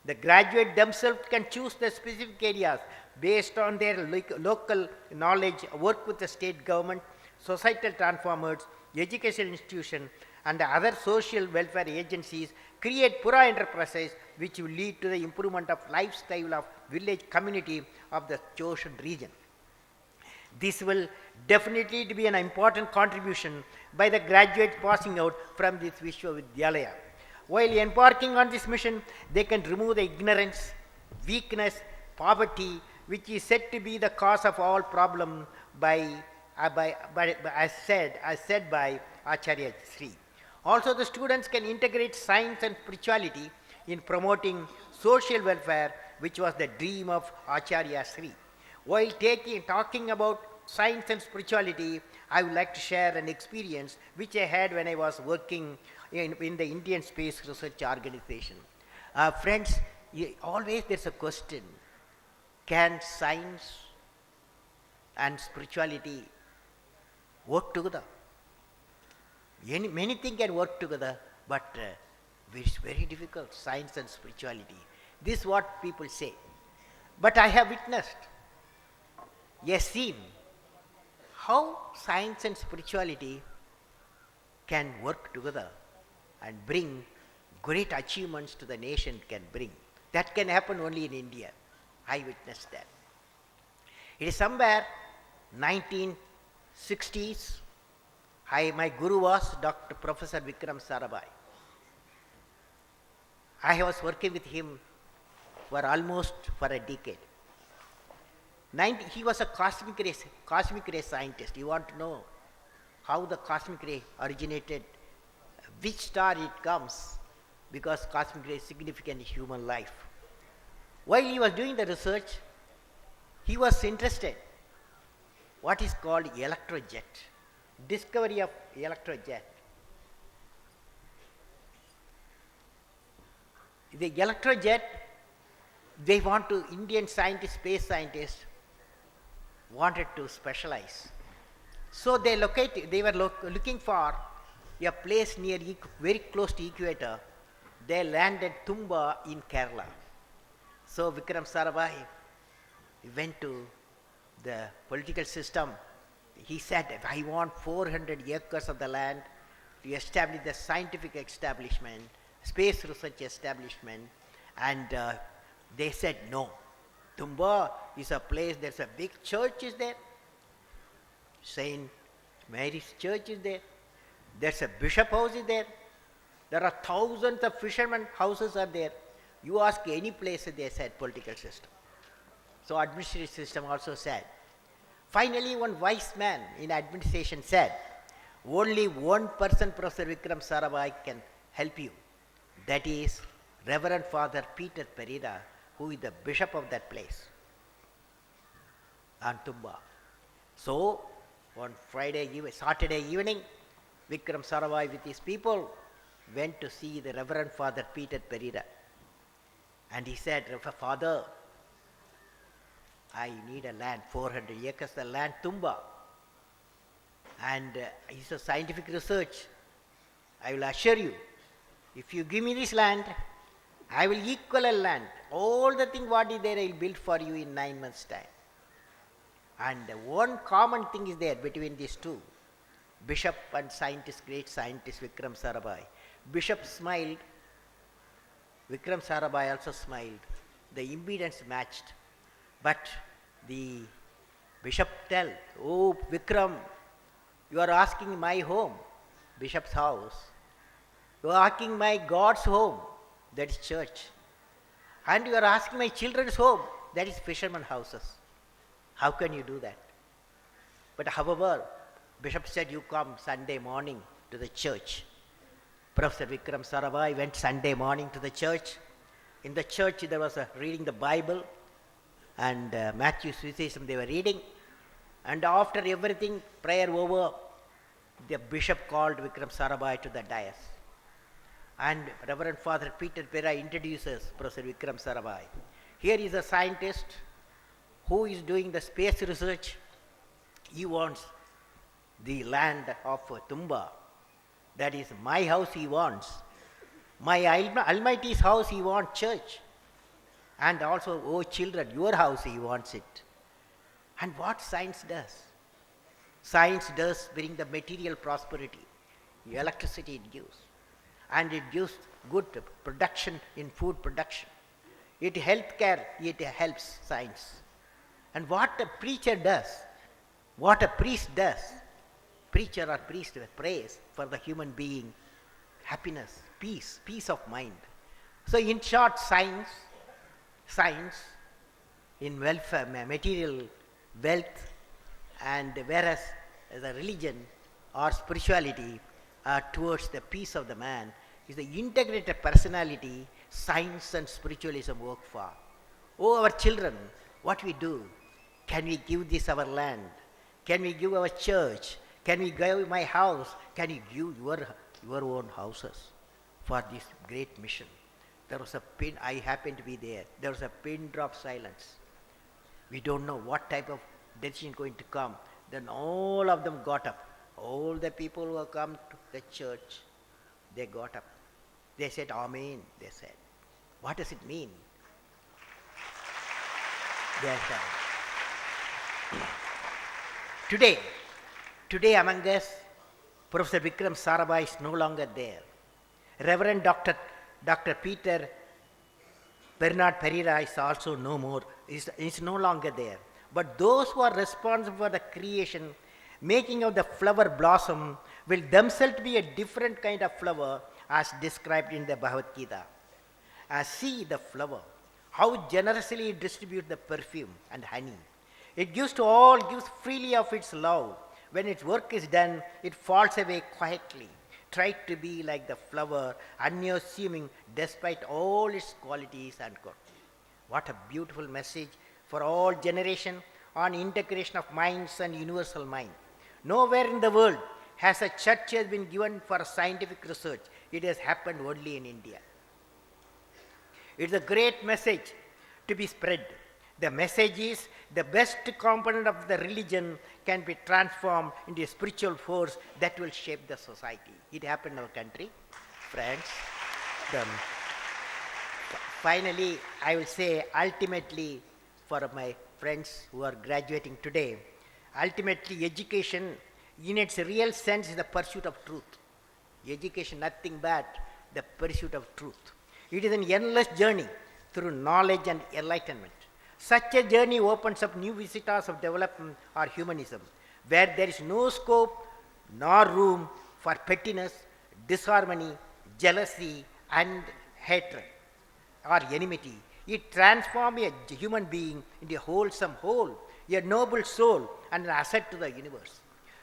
The graduate themselves can choose the specific areas based on their local knowledge, work with the state government, societal transformers, education institution, and other social welfare agencies, create Pura enterprises which will lead to the improvement of lifestyle of village community of the chosen region. This will definitely be an important contribution by the graduates passing out from this Vishwavidyalaya. While embarking on this mission, they can remove the ignorance, weakness, poverty, which is said to be the cause of all problem as said by Acharya Sri. Also, the students can integrate science and spirituality in promoting social welfare, which was the dream of Acharya Sri. While talking about science and spirituality, I would like to share an experience which I had when I was working in the Indian Space Research Organization. Friends, always there's a question, can science and spirituality work together? Many things can work together, but it's very difficult, science and spirituality. This is what people say. But I have witnessed, seen how science and spirituality can work together and bring great achievements to the nation can bring. That can happen only in India. I witnessed that. It is somewhere 1960s. My guru was Dr. Professor Vikram Sarabhai. I was working with him for almost a decade. He was a cosmic ray scientist. You want to know how the cosmic ray originated, which star it comes, because cosmic ray is significant in human life. While he was doing the research, he was interested what is called electrojet, discovery of electrojet. The electrojet, they want to, Indian scientists, space scientists, wanted to specialize. So they were looking for a place near, very close to equator. They landed Tumba in Kerala. So Vikram Sarabhai went to the political system. He said, I want 400 acres of the land to establish the scientific establishment, space research establishment, and they said no. Tumba is a place, there's a big church is there. Saint Mary's Church is there. There's a bishop house is there. There are thousands of fishermen houses are there. You ask any place, they said political system. So administrative system also said. Finally, one wise man in administration said, only one person, Professor Vikram Sarabhai, can help you. That is Reverend Father Peter Pereira, who is the bishop of that place, Tumba. So, on Saturday evening, Vikram Sarabhai with his people went to see the Reverend Father Peter Pereira. And he said, Father, I need a land, 400 acres, the land Tumba. And it's a scientific research. I will assure you, if you give me this land, I will equal a land. All the thing what is there, I will build for you in 9 months' time. And one common thing is there between these two, bishop and scientist, great scientist Vikram Sarabhai. Bishop smiled, Vikram Sarabhai also smiled. The impedance matched. But the bishop tell, oh Vikram, you are asking my home, bishop's house. You are asking my God's home, that is church. And you are asking my children's home, that is fishermen houses. How can you do that? But however, bishop said, you come Sunday morning to the church. Professor Vikram Sarabhai went Sunday morning to the church. In the church there was reading the Bible and Matthew Suvisesham they were reading. And after everything, prayer over, the bishop called Vikram Sarabhai to the dais. And Reverend Father Peter Pereira introduces Professor Vikram Sarabhai. Here is a scientist who is doing the space research. He wants the land of Tumba. That is my house he wants. My Almighty's house he wants church. And also, oh children, your house he wants it. And what science does? Science does bring the material prosperity. Electricity it gives. And it gives good production in food production. It healthcare, it helps science. And what a preacher does, what a priest does, preacher or priest prays for the human being, happiness, peace of mind. So in short, science in welfare, material wealth, and whereas the religion or spirituality towards the peace of the man is the integrated personality science and spiritualism work for. Oh, our children, what we do? Can we give this our land? Can we give our church? Can we give my house? Can you give your own houses for this great mission? There was a pin, I happened to be there. There was a pin drop silence. We don't know what type of decision going to come. Then all of them got up. All the people who have come to the church, they got up. They said, Amen, they said. What does it mean? They said, Today among us, Professor Vikram Sarabhai is no longer there. Reverend Dr. Peter Bernard Pereira is also no more, is no longer there. But those who are responsible for the creation, making of the flower blossom, will themselves be a different kind of flower as described in the Bhagavad Gita. See the flower, how generously it distributes the perfume and honey. It gives to all, gives freely of its love. When its work is done, it falls away quietly. Try to be like the flower, unassuming despite all its qualities and good. What a beautiful message for all generation on integration of minds and universal mind. Nowhere in the world has a church has been given for scientific research. It has happened only in India. It's a great message to be spread. The message is the best component of the religion can be transformed into a spiritual force that will shape the society. It happened in our country, friends. Finally, I will say ultimately for my friends who are graduating today, ultimately education in its real sense is the pursuit of truth. Education, nothing but the pursuit of truth. It is an endless journey through knowledge and enlightenment. Such a journey opens up new vistas of development or humanism, where there is no scope nor room for pettiness, disharmony, jealousy, and hatred or enmity. It transforms a human being into a wholesome whole, a noble soul, and an asset to the universe.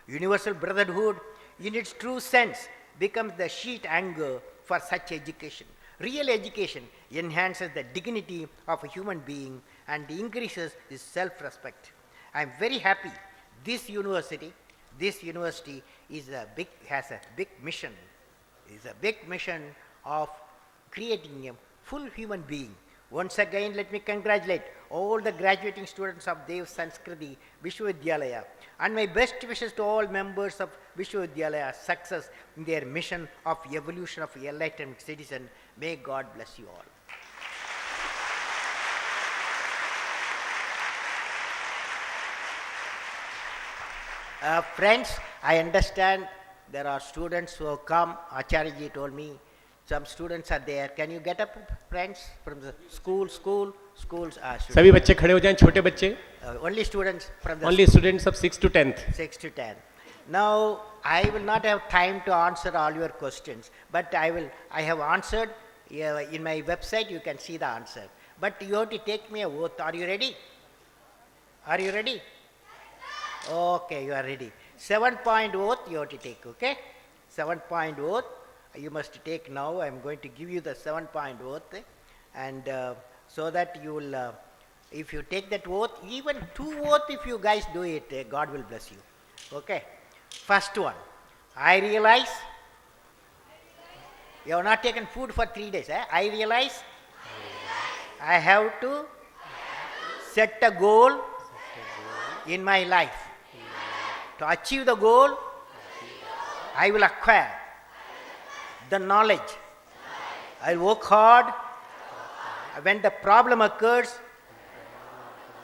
Universal brotherhood, in its true sense, becomes the sheet anchor for such education. Real education enhances the dignity of a human being and increases his self-respect. I am very happy this university has a big mission. It is a big mission of creating a full human being. Once again, let me congratulate all the graduating students of Dev Sanskriti Vishwavidyalay, and my best wishes to all members of Vishwavidyalaya success in their mission of evolution of enlightened citizen. May God bless you all. Friends, I understand there are students who have come. Acharya told me some students are there. Can you get up, friends, from the schools? सभी बच्चे खड़े हो जाएं, छोटे बच्चे. Only students from the Only students of 6th to 10th. 6 to 10. Now, I will not have time to answer all your questions, but I have answered in my website. You can see the answer. But you have to take me a oath. Are you ready? Are you ready? Okay, you are ready. 7-point oath you have to take, okay? 7-point oath you must take now. I am going to give you the 7-point oath, and so that you will, if you take that oath, even 2 oath if you guys do it, God will bless you. Okay? First one, I realize you have not taken food for 3 days. I realize I have to set a goal in my life. To achieve the goal, I will acquire the knowledge. I will work hard. When the problem occurs,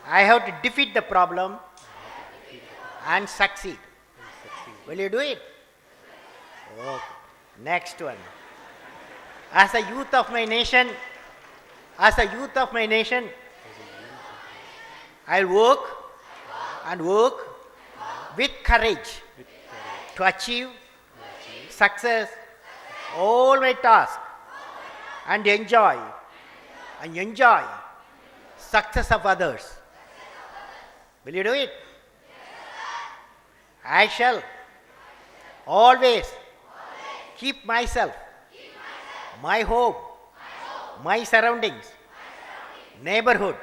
I have to defeat the problem and succeed. Will you do it? Okay. Next one. As a youth of my nation, I will work and work with courage to achieve success all my tasks and enjoy success of others. Will you do it? I shall always keep myself, my home, my surroundings, neighborhood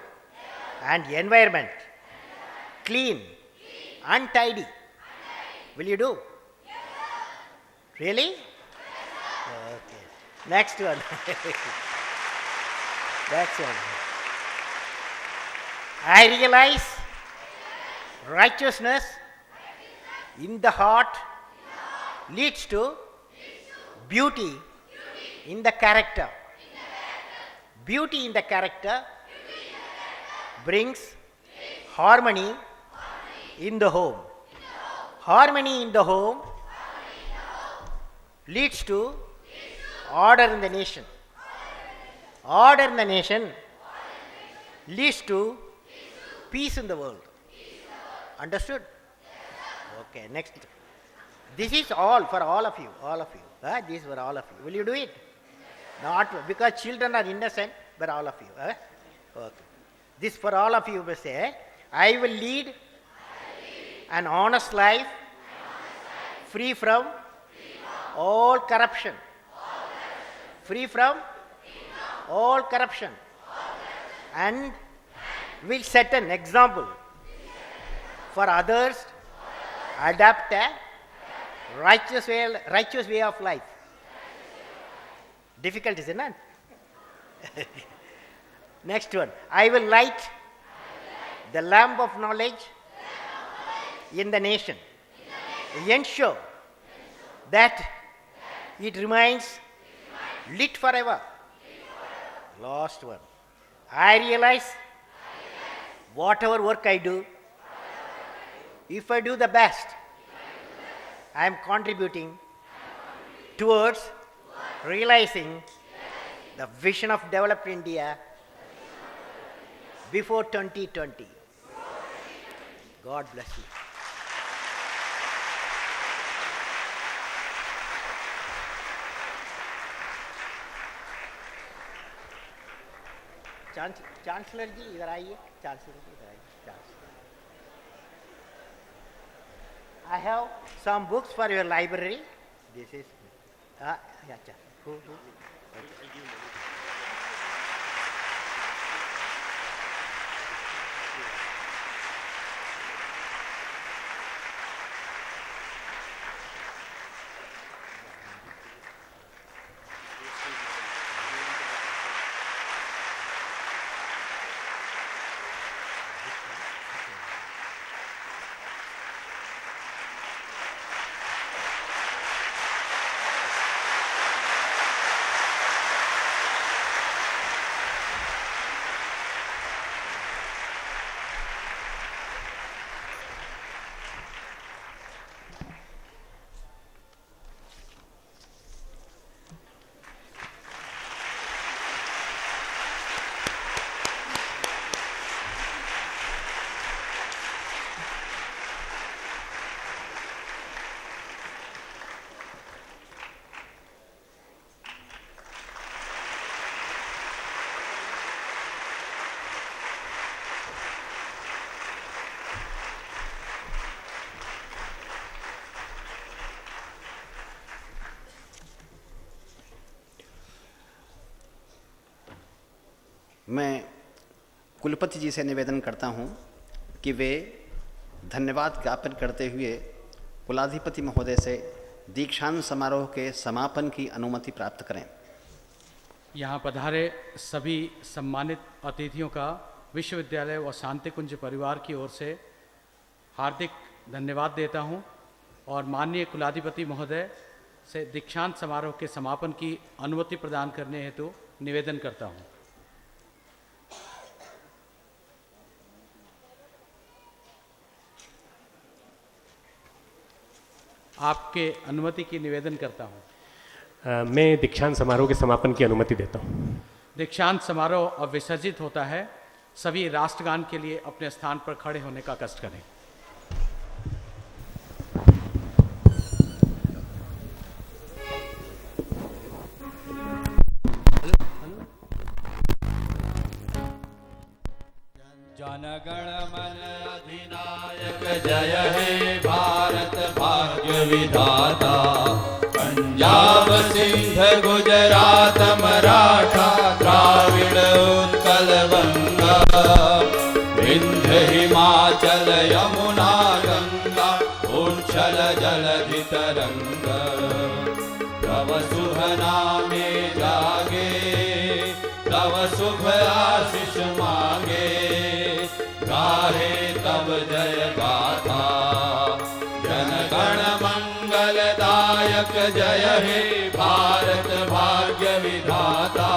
and environment clean and tidy. Will you do? Really? Okay. Next one. Next one. I realize righteousness in the heart leads to beauty in the character. Beauty in the character brings harmony in the home. Harmony in the home leads to order in the nation. Order in the nation leads to peace in the world. Understood? Okay, next. This is all for all of you. This is for all of you. Will you do it? Not because children are innocent, but all of you. Okay. This for all of you will say, I will lead an honest life, free from all corruption. Free from all corruption. And will set an example for others, adapt a righteous way of life. Difficult, isn't it? Next one. I will light the lamp of knowledge in the nation. Ensure that it remains lit forever. Last one. I realize whatever work I do, if I do the best, I am contributing towards realizing the vision of developed India before 2020. God bless you. Chancellor जी इधर आइए, chancellor जी इधर आइए. I have some books for your library. This is yeah. Who? मैं कुलपति जी से निवेदन करता हूं कि वे धन्यवाद ज्ञापन करते हुए कुलाधिपति महोदय से दीक्षांत समारोह के समापन की अनुमति प्राप्त करें। यहाँ पधारे सभी सम्मानित अतिथियों का विश्वविद्यालय व शांतिकुंज परिवार की ओर से हार्दिक धन्यवाद देता हूँ और माननीय कुलाधिपति महोदय से दीक्षांत समारोह के समापन की अनुमति प्रदान करने हेतु निवेदन करता हूँ। आपके अनुमति की निवेदन करता हूँ। मैं दीक्षांत समारोह के समापन की अनुमति देता हूँ। दीक्षांत समारोह अब विसर्जित होता है। सभी राष्ट्रगान के लिए अपने स्थान पर खड़े होने का कष्ट करें। जनगण मन अधिनायक जय हे भारत भाग्य विधाता। पंजाब सिंध गुजरात मराठा द्राविड़ उत्कल बंगा। विंध्य हिमाचल यमुना गंगा उच्छल जलधि तरंग। तव शुभ नामे जागे तव शुभ आशीष मांगे। गाहे तब जय गाथा जन गण मंगलदायक जय हे भारत भाग्य विधाता।